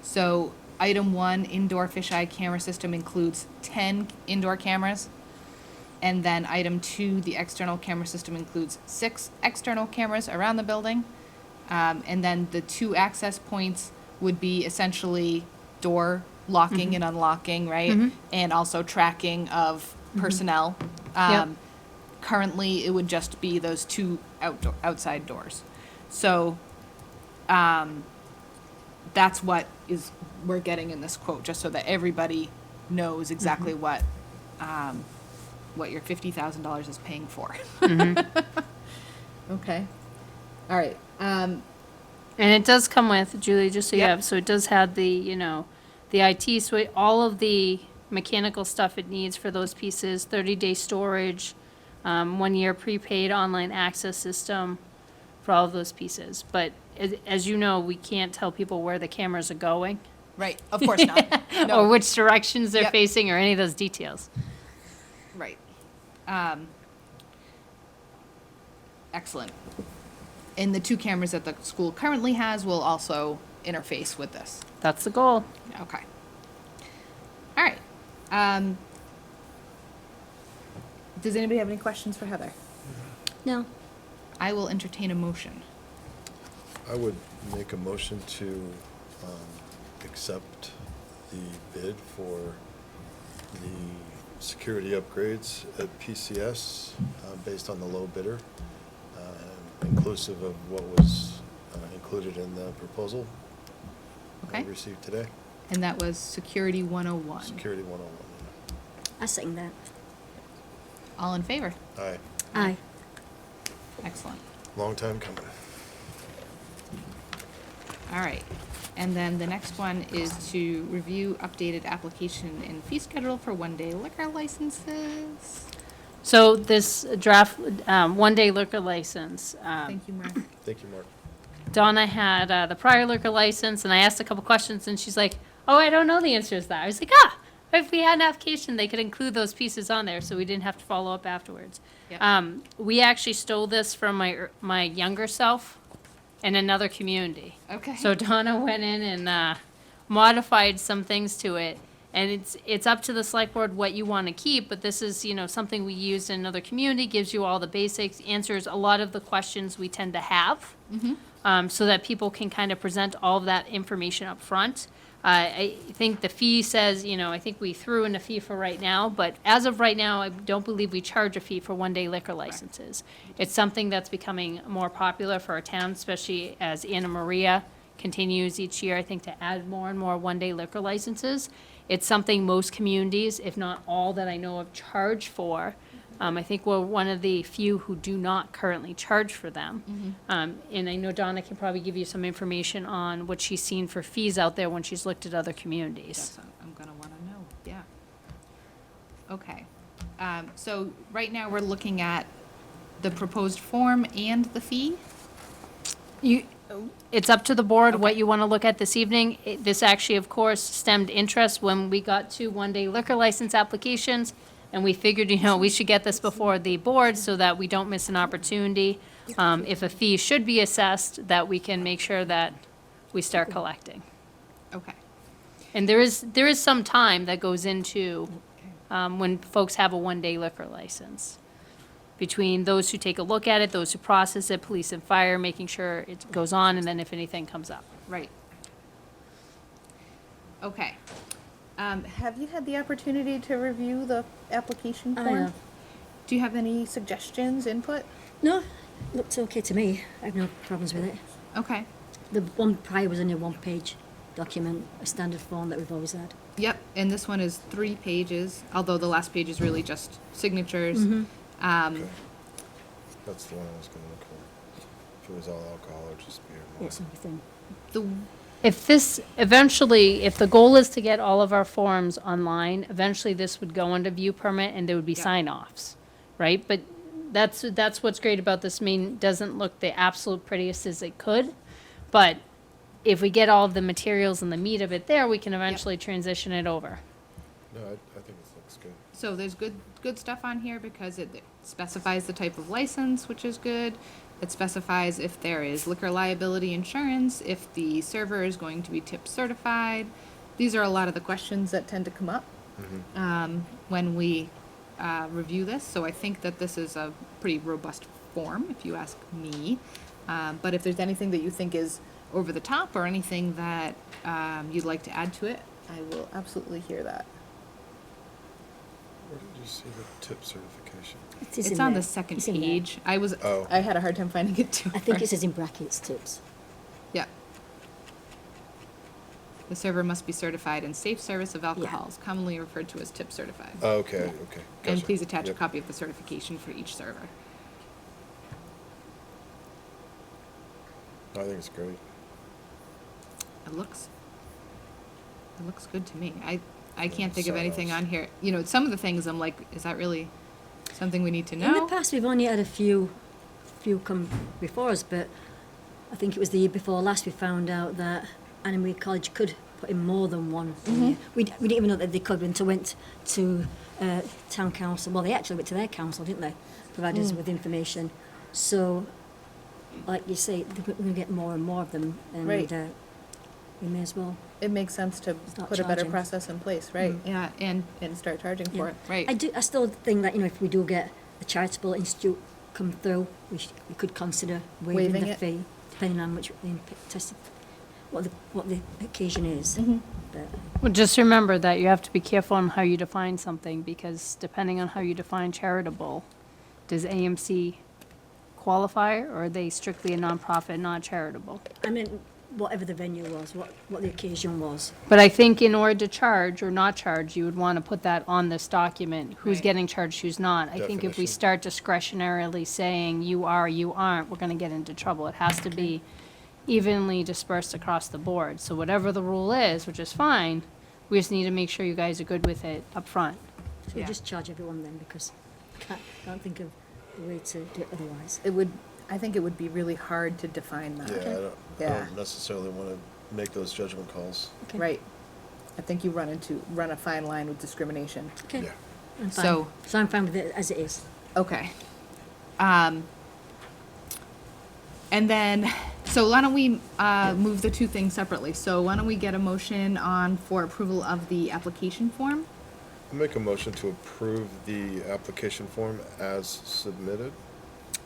So item 1, indoor fisheye camera system includes 10 indoor cameras. And then item 2, the external camera system includes 6 external cameras around the building. And then the 2 access points would be essentially door locking and unlocking, right? And also tracking of personnel. Yep. Currently, it would just be those 2 outside doors. So that's what we're getting in this quote, just so that everybody knows exactly what your $50,000 is paying for. Okay. All right. And it does come with, Julie, just so you Yep. have, so it does have the, the IT suite, all of the mechanical stuff it needs for those pieces, 30-day storage, 1-year prepaid online access system for all of those pieces. But as you know, we can't tell people where the cameras are going. Right. Of course not. No. Or which directions they're Yep. facing or any of those details. Right. Excellent. And the 2 cameras that the school currently has will also interface with this. That's the goal. Okay. All right. Does anybody have any questions for Heather? No. I will entertain a motion. I would make a motion to accept the bid for the security upgrades at PCS based on the low bidder, inclusive of what was included in the proposal I Okay, received today. and that was Security 101. Security 101. I second that. All in favor? Aye. Aye. Excellent. Long time coming. All right. And then the next one is to review updated application and fee schedule for one-day liquor licenses. So this draft, one-day liquor license, Thank you, Mark. Thank you, Mark. Donna had the prior liquor license, and I asked a couple questions, and she's like, "Oh, I don't know the answers to that." I was like, if we had an application, they could include those pieces on there, so we didn't have to follow up afterwards. Yep. We actually stole this from my younger self in another community. Okay. So Donna went in and modified some things to it, and it's up to the select board what you want to keep. But this is something we used in another community, gives you all the basics, answers a lot of the questions we tend to have, so that people can kind of present all of that information up front. I think the fee says, I think we threw in a fee for right now, but as of right now, I don't believe we charge a fee for one-day liquor licenses. It's something that's becoming more popular for our town, especially as Anna Maria continues each year, I think, to add more and more one-day liquor licenses. It's something most communities, if not all that I know of, charge for. I think we're one of the few who do not currently charge for them. And I know Donna can probably give you some information on what she's seen for fees out there when she's looked at other communities. That's what I'm gonna wanna know, yeah. Okay, so right now we're looking at the proposed form and the fee? It's up to the board what you want to look at this evening. This actually, of course, stemmed interest when we got to one-day liquor license applications, and we figured, we should get this before the board so that we don't miss an opportunity. If a fee should be assessed, that we can make sure that we start collecting. Okay, And there is some time that goes into when folks have a one-day liquor license. Between those who take a look at it, those who process it, police and fire, making sure it goes on, and then if anything comes up. right. Okay. Have you had the opportunity to review the application I form? have. Do you have any suggestions, input? No, looked okay to me. I have no problems with it. Okay. The one prior was only a one-page document, a standard form that we've always had. Yep, and this one is 3 pages, although the last page is really just signatures. Okay. That's the one I was going to look for. If it was all alcohol or just beer. It's everything. The, If this, eventually, if the goal is to get all of our forms online, eventually this would go under view permit and there would be Yeah. sign-offs, right? But that's what's great about this. Doesn't look the absolute prettiest as it could, but if we get all of the materials and the meat of it there, we can eventually transition it over. No, I think this looks good. so there's good stuff on here because it specifies the type of license, which is good. It specifies if there is liquor liability insurance, if the server is going to be tip certified. These are a lot of the questions that tend to come up when we review this. So I think that this is a pretty robust form, if you ask me. But if there's anything that you think is over the top or anything that you'd like to add to it, I will absolutely hear that. Where did you see the tip certification? It is It's in on there. the second It's in there. page. Oh. I had a hard time finding it too. I think it first. says in brackets tips. Yeah. The server must be certified in safe service of alcohols, commonly referred to as tip certified. Oh, okay, okay. And Gotcha. please attach a Yep. copy of the certification for each server. I think it's great. It looks good to me. I can't think of sign anything offs. on here. Some of the things I'm like, is that really something we need to In the know? past, we've only had a few come before us, but I think it was the year before last we found out that Anna Maria College could put in more than one. We didn't even know that they could until went to town council. Well, they actually went to their council, didn't they? Provided us with information. So, like you say, we're going to get more and more of them, and Right. We may as well. It makes sense to Start put a better charging. process in place, right? Yeah, and start charging for Yeah. it, right? I still think that if we do get a charitable institute come through, we could consider waiving Waiving the it? fee, depending on which tested. what the occasion is. But Well, just remember that you have to be careful on how you define something, because depending on how you define charitable, does AMC qualify, or are they strictly a nonprofit, not charitable? I mean, whatever the venue was, what the occasion was. But I think in order to charge or not charge, you would want to put that on this document, who's Right. getting charged, who's not. I think if we Definition. start discretionarily saying you are, you aren't, we're going to get into trouble. It has to be evenly dispersed across the board. So whatever the rule is, which is fine, we just need to make sure you guys are good with it up front. So we Yeah. just charge everyone then, because I can't think of a way to do it otherwise. I think it would be really hard to define that. Yeah, I Yeah. don't necessarily want to make those judgment calls. Okay. Right. I think you run a fine line with discrimination. Okay. Yeah. I'm fine. So- So I'm fine with it as it is. Okay. And then, so why don't we move the two things separately? So why don't we get a motion on for approval of the application form? I'll make a motion to approve the application form as submitted.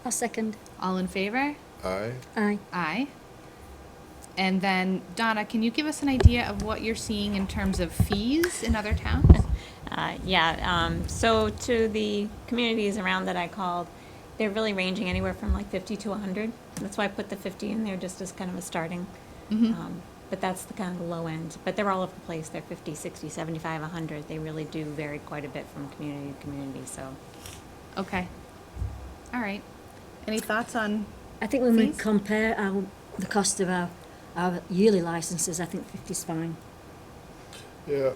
I'll second. All in favor? Aye. Aye. Aye. And then, Donna, can you give us an idea of what you're seeing in terms of fees in other towns? So to the communities around that I called, they're really ranging anywhere from like 50 to 100. That's why I put the 50 in there just as kind of a starting. But that's the kind of the low end. But they're all over the place. They're 50, 60, 75, 100. They really do vary quite a bit from community to community, so. Okay. All right. Any thoughts on, I think when we Fees? compare the cost of our yearly licenses, I think 50 is fine. Yeah,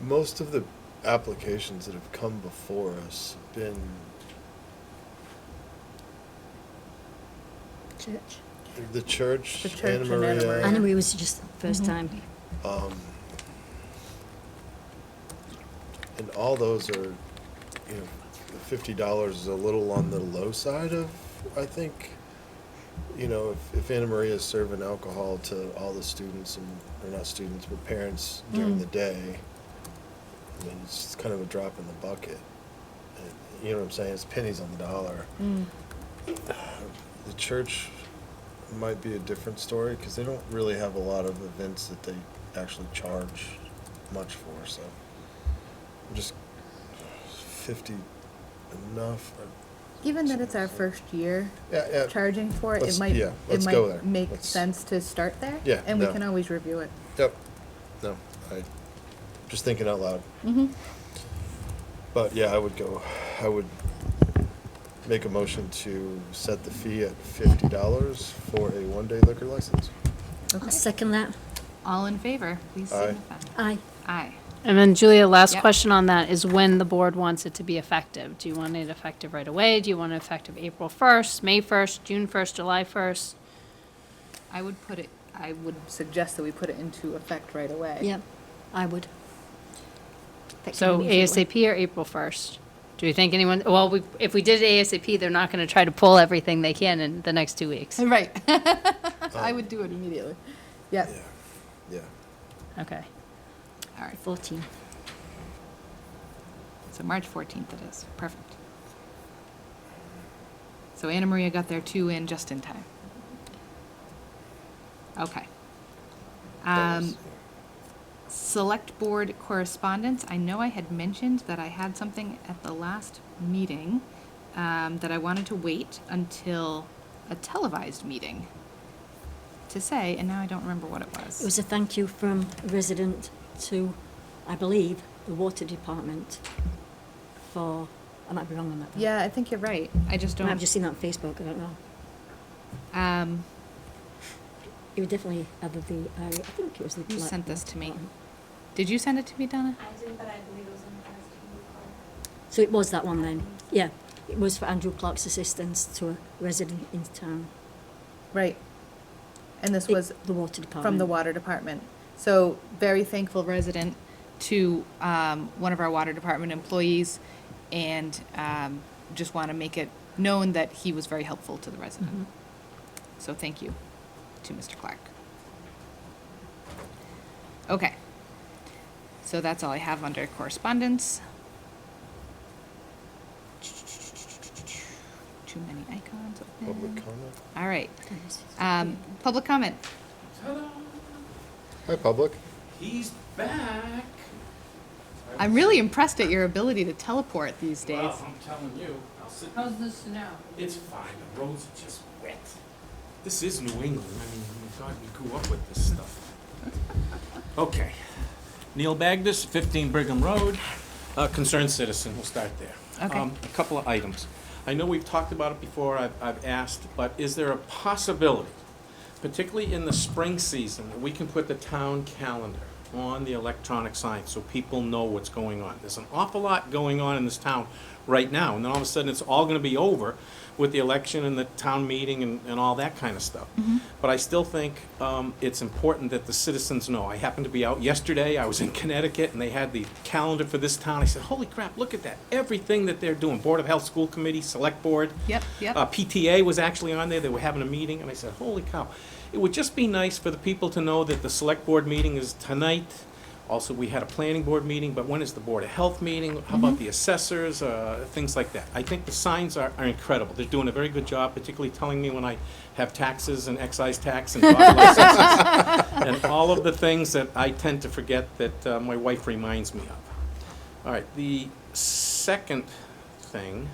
most of the applications that have come before us have been Church. the church, The church Anna and Anna Maria. Maria. Anna Marie was just the first time. And all those are, $50 is a little on the low side of, I think, if Anna Maria is serving alcohol to all the students or not students, but parents during the day, I mean, it's kind of a drop in the bucket. You know what I'm saying? It's pennies on the dollar. The church might be a different story because they don't really have a lot of events that they actually charge much for, so just 50 enough. given that it's our first year Yeah. charging for it, Let's- it yeah, let's go there. might make Let's- sense to start there? Yeah, And we no. can always review it. Yep. No, just thinking out loud. Mm-hmm. But yeah, I would make a motion to set the fee at $50 for a one-day liquor license. I'll second that. All in favor, please Aye. signify. Aye. Aye. And then Julia, last Yep. question on that is when the board wants it to be effective. Do you want it effective right away? Do you want it effective April 1st, May 1st, June 1st, July 1st? I would suggest that we put it into effect right away. Yep, I would. So Immediately. ASAP or April 1st? Do you think anyone, well, if we did it ASAP, they're not going to try to pull everything they can in the next 2 weeks. Right. I would do it immediately. Yep. Yeah. Okay. All right. 14. So March 14th it is. Perfect. So Anna Maria got their two in just in time. Okay. That was- Select board correspondence. I know I had mentioned that I had something at the last meeting that I wanted to wait until a televised meeting to say, and now I don't remember what it was. It was a thank you from a resident to, I believe, the water department for, I might be wrong on that. though. Yeah, I think you're right. I just I might don't. have just seen that on Facebook, I don't know. It was definitely either the area, I think it was the. Who like, sent this to me? department. Did you send it to me, Donna? I did, but I believe it was in regards to you, Clark. So it was that one then, yeah. It was for Andrew Clark's assistance to a resident in town. Right. And this It- was The water department. from the water department. So very thankful resident to one of our water department employees, and just want to make it known that he was very helpful to the resident. So thank you to Mr. Clark. Okay. So that's all I have under correspondence. too many icons open. Public comment? All right. Public comment. Hi, public. He's back. I'm really impressed at your ability to teleport these days. Well, I'm telling you, I'll sit. How's the snow? It's fine, the roads are just wet. This is New England, I mean, God, we grew up with this stuff. Okay. Neil Bagdis, 15 Brigham Road, concerned citizen, we'll start there. Okay. A couple of items. I know we've talked about it before, I've asked, but is there a possibility, particularly in the spring season, that we can put the town calendar on the electronic sign so people know what's going on? There's an awful lot going on in this town right now, and then all of a sudden it's all gonna be over with the election and the town meeting and all that kind of stuff. But I still think it's important that the citizens know. I happened to be out yesterday, I was in Connecticut, and they had the calendar for this town. I said, holy crap, look at that, everything that they're doing. Board of Health, School Committee, Select Board. Yep, yep. PTA was actually on there, they were having a meeting, and I said, holy cow. It would just be nice for the people to know that the Select Board meeting is tonight. Also, we had a planning board meeting, but when is the Board of Health meeting? How about the assessors, things like that? I think the signs are incredible. They're doing a very good job, particularly telling me when I have taxes and excise tax and dog licenses and all of the things that I tend to forget that my wife reminds me of. All right, the second thing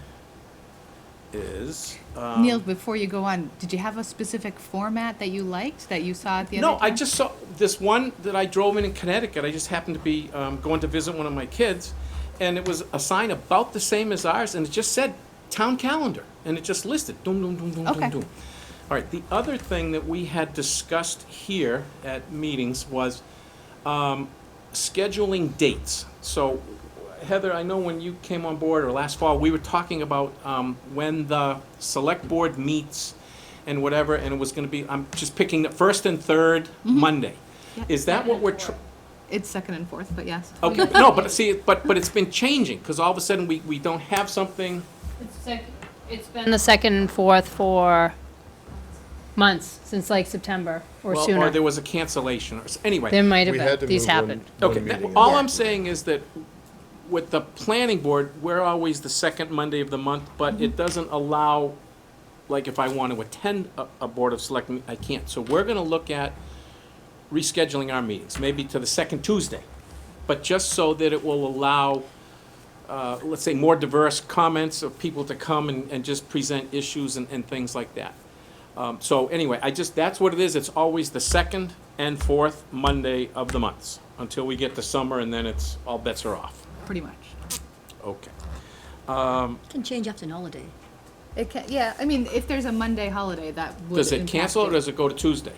is. Neil, before you go on, did you have a specific format that you liked, that you saw at the other No, I time? just saw this one that I drove in Connecticut. I just happened to be going to visit one of my kids, and it was a sign about the same as ours, and it just said town calendar, and it just listed, doom, doom, doom, doom, Okay. doom, doom. All right, the other thing that we had discussed here at meetings was scheduling dates. So Heather, I know when you came on board, or last fall, we were talking about when the select board meets and whatever, and it was gonna be, I'm just picking the first and third Monday. Yep. Is that what we're, It's second and fourth, but yes. okay, no, but see, but it's been changing, because all of a sudden, we don't have something, It's been the second and fourth for months, since like September or well, or sooner. there was a cancellation, or, anyway. There might have We had to been, these move one- happened. one Okay, meeting all in. I'm saying is that with the planning board, we're always the second Monday of the month, but it doesn't allow, like, if I want to attend a Board of Selectmen, I can't. So we're gonna look at rescheduling our meetings, maybe to the second Tuesday, but just so that it will allow, let's say, more diverse comments of people to come and just present issues and things like that. So anyway, that's what it is. It's always the second and fourth Monday of the months, until we get to summer, and then it's, all bets are off. Pretty much. Okay. It can change after an holiday. It can, yeah, I mean, if there's a Monday holiday, that would Does it impact cancel, or does it go to Tuesday?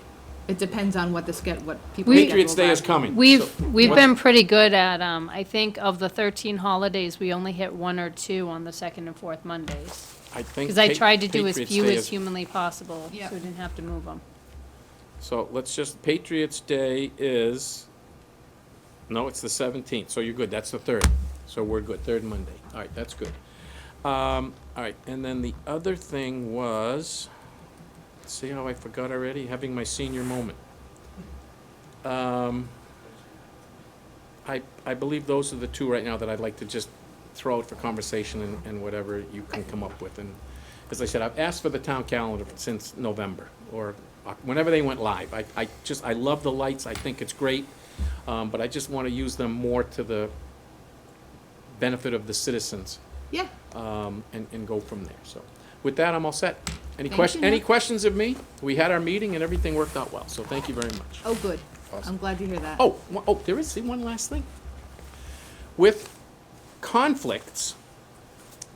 It depends on what what people's Patriots schedules Day are. is coming. We've So we've what's- been pretty good at, I think of the 13 holidays, we only hit 1 or 2 on the second and fourth Mondays. I think. Because I tried to do as Patriots few Day as is- humanly possible, Yep. so we didn't have to move them. So let's just, Patriots Day is, no, it's the 17th, so you're good, that's the 3rd. So we're good, 3rd Monday. All right, that's good. All right, and then the other thing was, see how I forgot already? Having my senior moment. I believe those are the two right now that I'd like to just throw out for conversation and whatever you can come up with. And as I said, I've asked for the town calendar since November, or whenever they went live. I love the lights, I think it's great, but I just want to use them more to the benefit of the citizens, Yeah, and go from there. So with that, I'm all set. Any Thank you, any Nick. questions of me? We had our meeting and everything worked out well, so thank you very much. oh, good. Awesome. I'm glad to hear that. Oh, there is, see, one last thing. With conflicts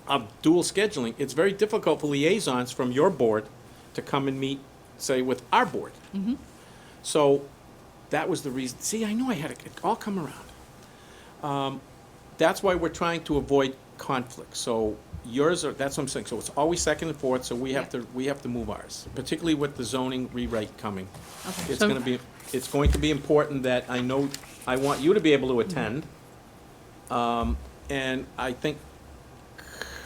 of dual scheduling, it's very difficult for liaisons from your board to come and meet, say, with our board. So that was the reason, see, I knew I had it all come around. That's why we're trying to avoid conflict. So yours are, that's what I'm saying, so it's always second and fourth, so we have to move ours, particularly with the zoning rewrite coming. Okay. It's going to be important that I know, I want you to be able to attend. And I think,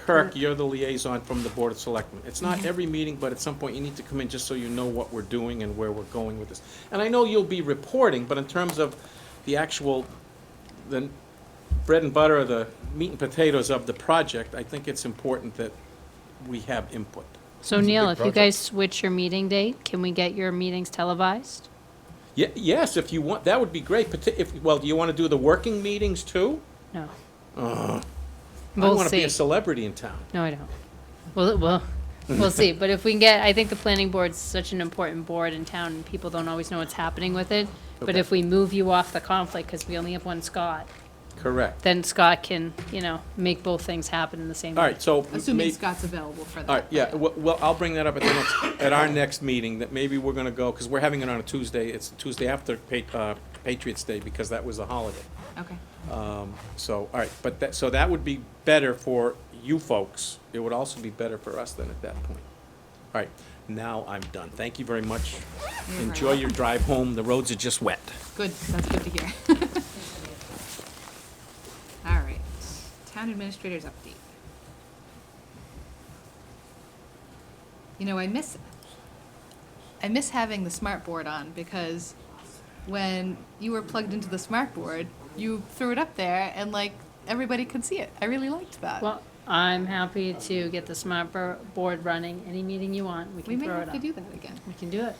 Kirk, you're the liaison from the Board of Selectmen. It's not every meeting, but at some point you need to come in just so you know what we're doing and where we're going with this. And I know you'll be reporting, but in terms of the actual, the bread and butter, or the meat and potatoes of the project, I think it's important that we have input. So It's a Neil, big if you project. guys switch your meeting date, can we get your meetings televised? Yes, if you want, that would be great, well, do you want to do the working meetings too? No. I We'll want to be see. a celebrity in town. No, I don't. We'll see. But if we can get, I think the planning board's such an important board in town, and people don't always know what's happening with it. But Okay. if we move you off the conflict, because we only have one Scott, Correct. then Scott can, make both things happen in the same All day. right, so. Assuming may- Scott's available for that. All right, yeah, well, I'll bring that up at our next meeting, that maybe we're gonna go, because we're having it on a Tuesday, it's the Tuesday after Patriots' Day, because that was a holiday. Okay. So, all right, but so that would be better for you folks. It would also be better for us then at that point. All right, now I'm done. Thank you very much. You're very Enjoy your drive home. The roads are just wet. Good, that's good to hear. All right, town administrators update. I miss having the smart board on, because when you were plugged into the smart board, you threw it up there and like everybody could see it. I really liked that. Well, I'm happy to get the smart board running. Any meeting you want, we We can may throw it have up. to do that again. We can do it.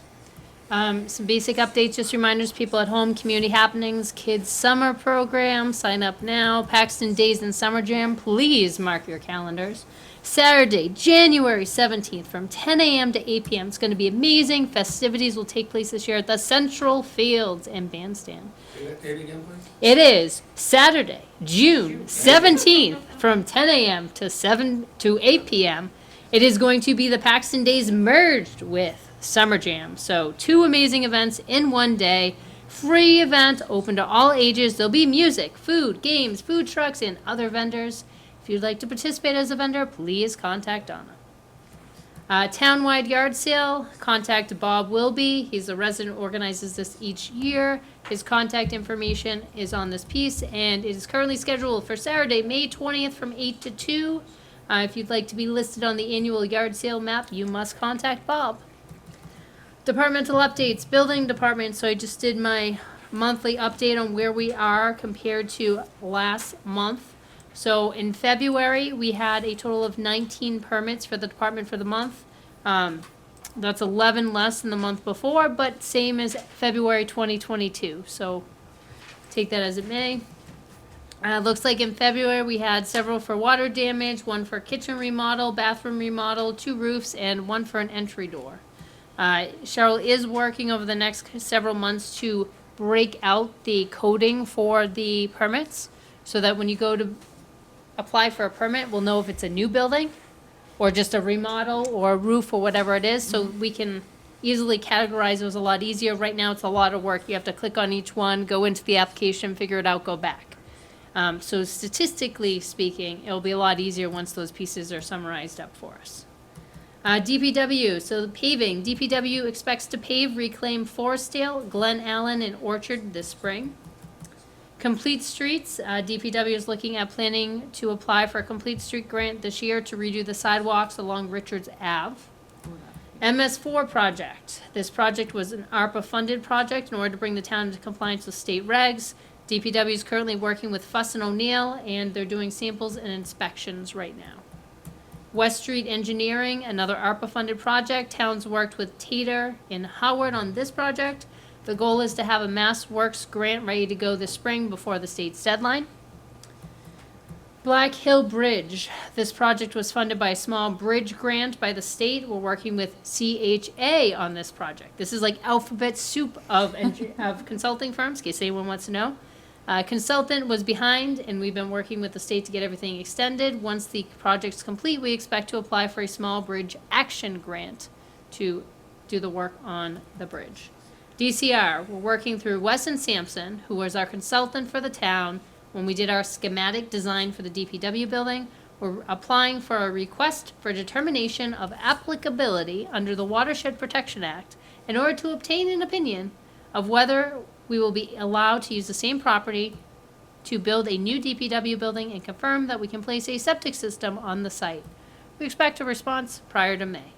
Some basic updates, just reminders, people at home, community happenings, kids' summer program, sign up now. Paxton Days and Summer Jam, please mark your calendars. Saturday, January 17th, from 10 a.m. to 8 p.m. It's going to be amazing. Festivities will take place this year at the Central Fields and Bandstand. It is Saturday, June 17th, from 10 a.m. to 8 p.m. It is going to be the Paxton Days merged with Summer Jam. So 2 amazing events in one day. Free event, open to all ages. There'll be music, food, games, food trucks, and other vendors. If you'd like to participate as a vendor, please contact Donna. Townwide yard sale, contact Bob Wilby. He's the resident, organizes this each year. His contact information is on this piece, and it is currently scheduled for Saturday, May 20th from 8 to 2. If you'd like to be listed on the annual yard sale map, you must contact Bob. Departmental updates, building department. So I just did my monthly update on where we are compared to last month. So in February, we had a total of 19 permits for the department for the month. That's 11 less than the month before, but same as February 2022. So take that as it may. Looks like in February, we had several for water damage, 1 for kitchen remodel, bathroom remodel, 2 roofs, and 1 for an entry door. Cheryl is working over the next several months to break out the coding for the permits, so that when you go to apply for a permit, we'll know if it's a new building or just a remodel or a roof or whatever it is, so we can easily categorize those a lot easier. Right now, it's a lot of work. You have to click on each one, go into the application, figure it out, go back. So statistically speaking, it'll be a lot easier once those pieces are summarized up for us. DPW, so the paving. DPW expects to pave, reclaim Forestdale, Glen Allen, and Orchard this spring. Complete Streets, DPW is looking at planning to apply for a Complete Street grant this year to redo the sidewalks along Richards Ave. MS4 project. This project was an ARPA-funded project in order to bring the town into compliance with state regs. DPW is currently working with Fuss and O'Neill, and they're doing samples and inspections right now. West Street Engineering, another ARPA-funded project. Towns worked with Tater and Howard on this project. The goal is to have a Mass Works grant ready to go this spring before the state's deadline. Black Hill Bridge. This project was funded by a small bridge grant by the state. We're working with CHA on this project. This is like alphabet soup of consulting firms, in case anyone wants to know. Consultant was behind, and we've been working with the state to get everything extended. Once the project's complete, we expect to apply for a small bridge action grant to do the work on the bridge. DCR, we're working through Wes and Sampson, who was our consultant for the town when we did our schematic design for the DPW building. We're applying for a request for determination of applicability under the Watershed Protection Act in order to obtain an opinion of whether we will be allowed to use the same property to build a new DPW building and confirm that we can place a septic system on the site. We expect a response prior to May.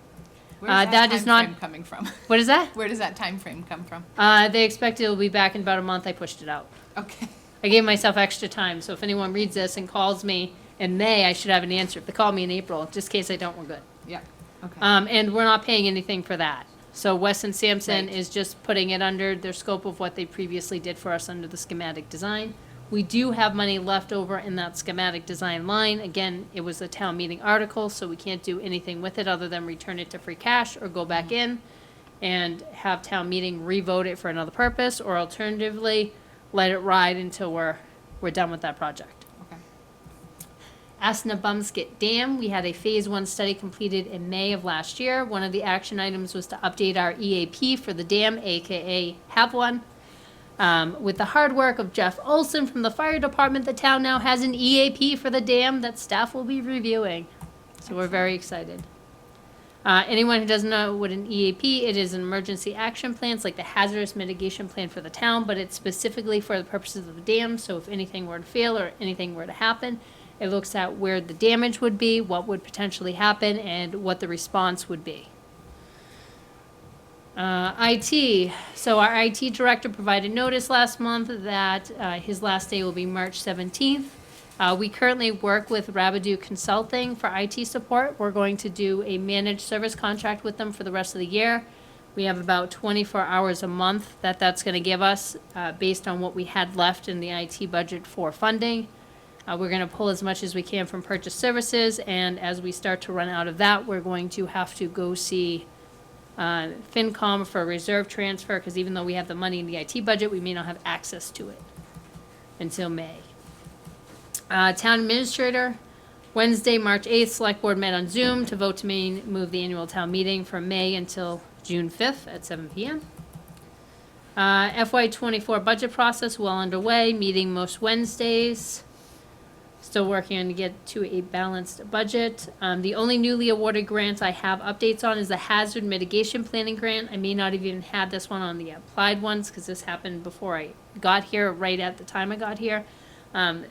Where's that is not- timeframe coming from? What is that? Where does that time frame come from? They expect it will be back in about a month. I pushed it out. Okay. I gave myself extra time, so if anyone reads this and calls me in May, I should have an answer. If they call me in April, just in case I don't, we're good. Yeah, okay. And we're not paying anything for that. So Weston Sampson Right. is just putting it under their scope of what they previously did for us under the schematic design. We do have money left over in that schematic design line. Again, it was a town meeting article, so we can't do anything with it other than return it to free cash or go back in and have town meeting re-vote it for another purpose, or alternatively, let it ride until we're done with that project. Okay. Asnabumskit Dam, we had a phase 1 study completed in May of last year. One of the action items was to update our EAP for the dam, AKA have one. With the hard work of Jeff Olson from the fire department, the town now has an EAP for the dam that staff will be reviewing. So we're very excited. Anyone who doesn't know what an EAP, it is an emergency action plan. It's like the hazardous mitigation plan for the town, but it's specifically for the purposes of the dam. So if anything were to fail or anything were to happen, it looks at where the damage would be, what would potentially happen, and what the response would be. IT. So our IT director provided notice last month that his last day will be March 17th. We currently work with Rabidou Consulting for IT support. We're going to do a managed service contract with them for the rest of the year. We have about 24 hours a month that's going to give us based on what we had left in the IT budget for funding. We're going to pull as much as we can from purchase services, and as we start to run out of that, we're going to have to go see FinCom for a reserve transfer, because even though we have the money in the IT budget, we may not have access to it until May. Town administrator, Wednesday, March 8th, select board met on Zoom to vote to move the annual town meeting from May until June 5th at 7 p.m. FY24 budget process well underway, meeting most Wednesdays. Still working on to get to a balanced budget. The only newly awarded grant I have updates on is the hazard mitigation planning grant. I may not even have this one on the applied ones because this happened before I got here, right at the time I got here.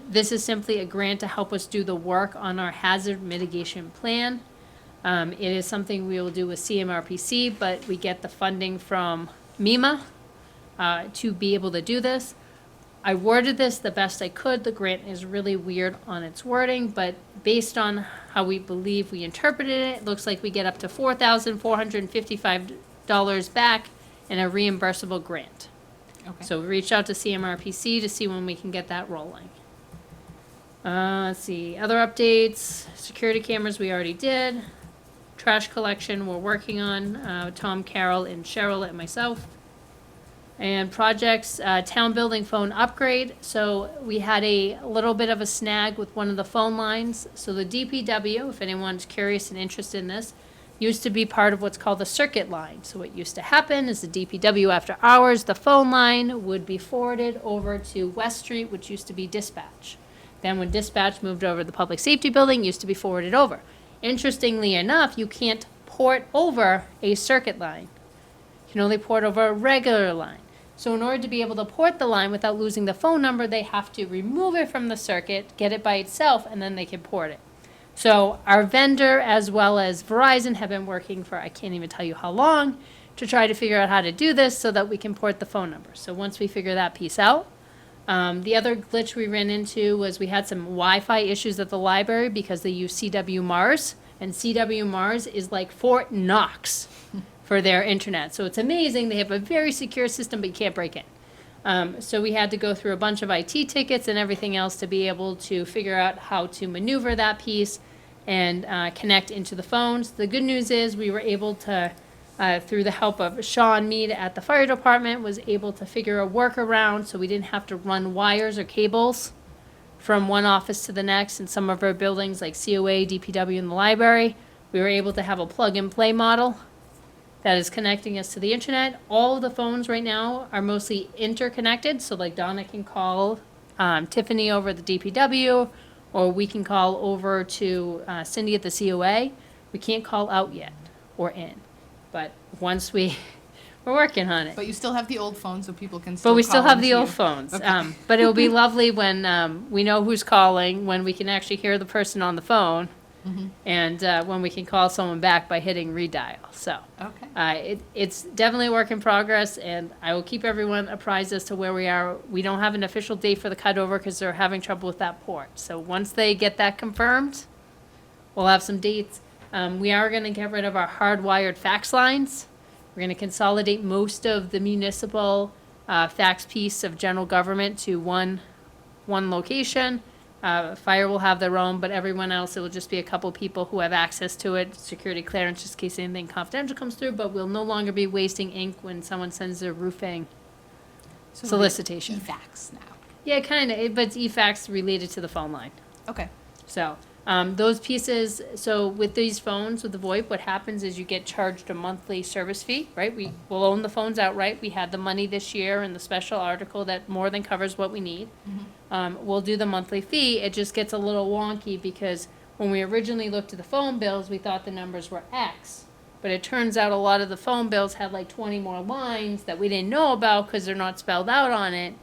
This is simply a grant to help us do the work on our hazard mitigation plan. It is something we will do with CMRPC, but we get the funding from MEMA to be able to do this. I worded this the best I could. The grant is really weird on its wording, but based on how we believe we interpreted it, it looks like we get up to $4,455 back in a reimbursable grant. Okay. So we reached out to CMRPC to see when we can get that rolling. Let's see, other updates, security cameras we already did. Trash collection we're working on, Tom, Carol, and Cheryl and myself. And projects, town building phone upgrade. So we had a little bit of a snag with one of the phone lines. So the DPW, if anyone's curious and interested in this, used to be part of what's called the circuit line. So what used to happen is the DPW after hours, the phone line would be forwarded over to West Street, which used to be dispatch. Then when dispatch moved over to the public safety building, used to be forwarded over. Interestingly enough, you can't port over a circuit line. You can only port over a regular line. So in order to be able to port the line without losing the phone number, they have to remove it from the circuit, get it by itself, and then they can port it. So our vendor, as well as Verizon, have been working for, I can't even tell you how long, to try to figure out how to do this so that we can port the phone number. So once we figure that piece out, the other glitch we ran into was we had some Wi-Fi issues at the library because they use CW Mars, and CW Mars is like Fort Knox for their internet. So it's amazing. They have a very secure system, but you can't break it. So we had to go through a bunch of IT tickets and everything else to be able to figure out how to maneuver that piece and connect into the phones. The good news is we were able to, through the help of Sean Mead at the fire department, was able to figure a workaround so we didn't have to run wires or cables from one office to the next in some of our buildings like COA, DPW, and the library. We were able to have a plug-and-play model that is connecting us to the internet. All of the phones right now are mostly interconnected, so like Donna can call Tiffany over at the DPW, or we can call over to Cindy at the COA. We can't call out yet or in, but once we're working on it. But you still have the old phone, so people can still But we call still have into the old you. phones. Okay. But it will be lovely when we know who's calling, when we can actually hear the person on the phone, and when we can call someone back by hitting redial. So Okay. it's definitely a work in progress, and I will keep everyone apprised as to where we are. We don't have an official date for the cutover because they're having trouble with that port. So once they get that confirmed, we'll have some dates. We are gonna get rid of our hardwired fax lines. We're gonna consolidate most of the municipal fax piece of general government to one location. Fire will have their own, but everyone else, it will just be a couple people who have access to it, security clearance, just in case anything confidential comes through, but we'll no longer be wasting ink when someone sends their roofing So solicitation. E-fax now. Yeah, kinda, but it's e-fax related to the phone line. Okay. So, those pieces, so with these phones, with the VoIP, what happens is you get charged a monthly service fee, right? We will own the phones outright. We had the money this year in the special article that more than covers what we need. We'll do the monthly fee. It just gets a little wonky because when we originally looked at the phone bills, we thought the numbers were X. But it turns out a lot of the phone bills had like 20 more lines that we didn't know about because they're not spelled out on it.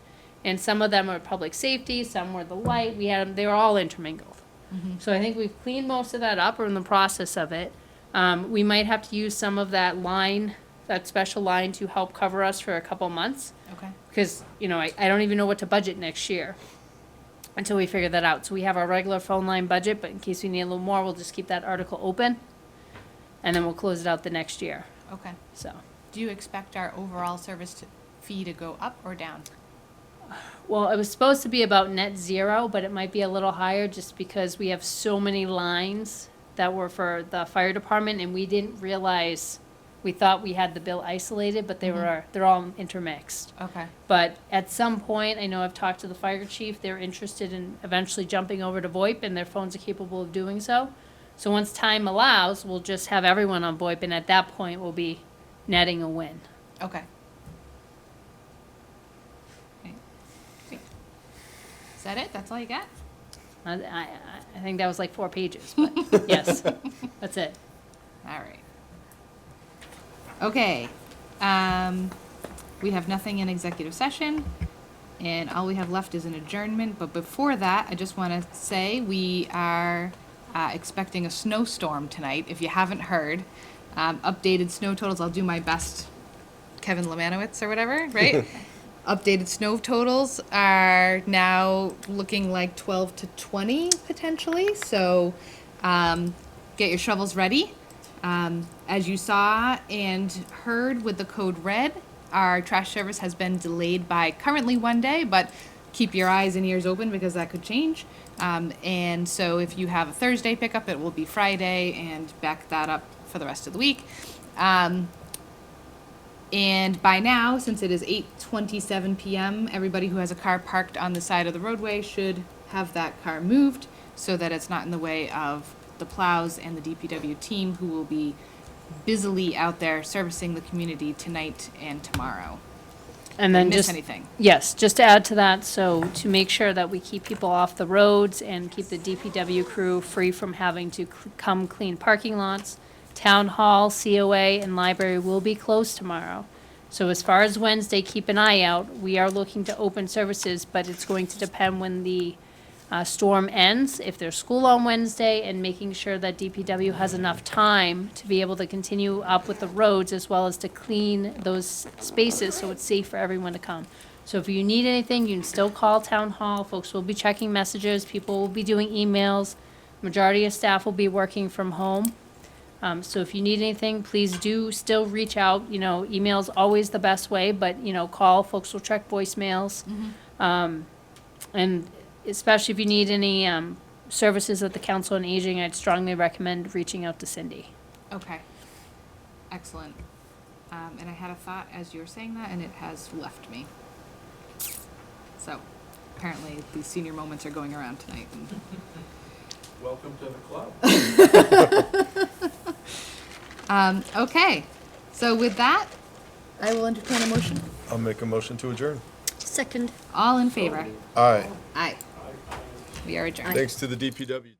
And some of them are public safety, some were the light. We had them, they were all intermingled. So I think we've cleaned most of that up. We're in the process of it. We might have to use some of that line, that special line, to help cover us for a couple months. Okay. Because, you know, I don't even know what to budget next year until we figure that out. So we have our regular phone line budget, but in case we need a little more, we'll just keep that article open. And then we'll close it out the next year, Okay. so. Do you expect our overall fee to go up or down? Well, it was supposed to be about net zero, but it might be a little higher just because we have so many lines that were for the fire department and we didn't realize, we thought we had the bill isolated, but they're all intermixed. Okay. But at some point, I know I've talked to the fire chief, they're interested in eventually jumping over to VoIP and their phones are capable of doing so. So once time allows, we'll just have everyone on VoIP and at that point, we'll be netting a win. Okay. Okay. Great. Is that it? That's all you got? I think that was like 4 pages, but yes, that's it. All right. Okay. We have nothing in executive session, and all we have left is an adjournment. But before that, I just want to say we are expecting a snowstorm tonight. If you haven't heard, updated snow totals. I'll do my best, Kevin Lemanowitz or whatever, right? Updated snow totals are now looking like 12 to 20 potentially. So get your shovels ready. As you saw and heard with the code red, our trash service has been delayed by currently 1 day, but keep your eyes and ears open because that could change. And so if you have a Thursday pickup, it will be Friday and back that up for the rest of the week. And by now, since it is 8:27 p.m., everybody who has a car parked on the side of the roadway should have that car moved so that it's not in the way of the plows and the DPW team who will be busily out there servicing the community tonight and tomorrow. And then Miss just, anything? yes, just to add to that, so to make sure that we keep people off the roads and keep the DPW crew free from having to come clean parking lots, Town Hall, COA, and library will be closed tomorrow. So as far as Wednesday, keep an eye out. We are looking to open services, but it's going to depend when the storm ends, if there's school on Wednesday, and making sure that DPW has enough time to be able to continue up with the roads as well as to clean those spaces so it's safe for everyone to come. So if you need anything, you can still call Town Hall. Folks will be checking messages. People will be doing emails. Majority of staff will be working from home. So if you need anything, please do still reach out. You know, email's always the best way, but, you know, call. Folks will check voicemails. And especially if you need any services at the Council on Aging, I'd strongly recommend reaching out to Cindy. Okay. Excellent. And I had a thought as you were saying that, and it has left me. So apparently these senior moments are going around tonight. Welcome to the club. Okay. So with that, I will entertain a motion. I'll make a motion to adjourn. Second. All in favor? Aye. Aye. We are adjourned. Thanks to the DPW.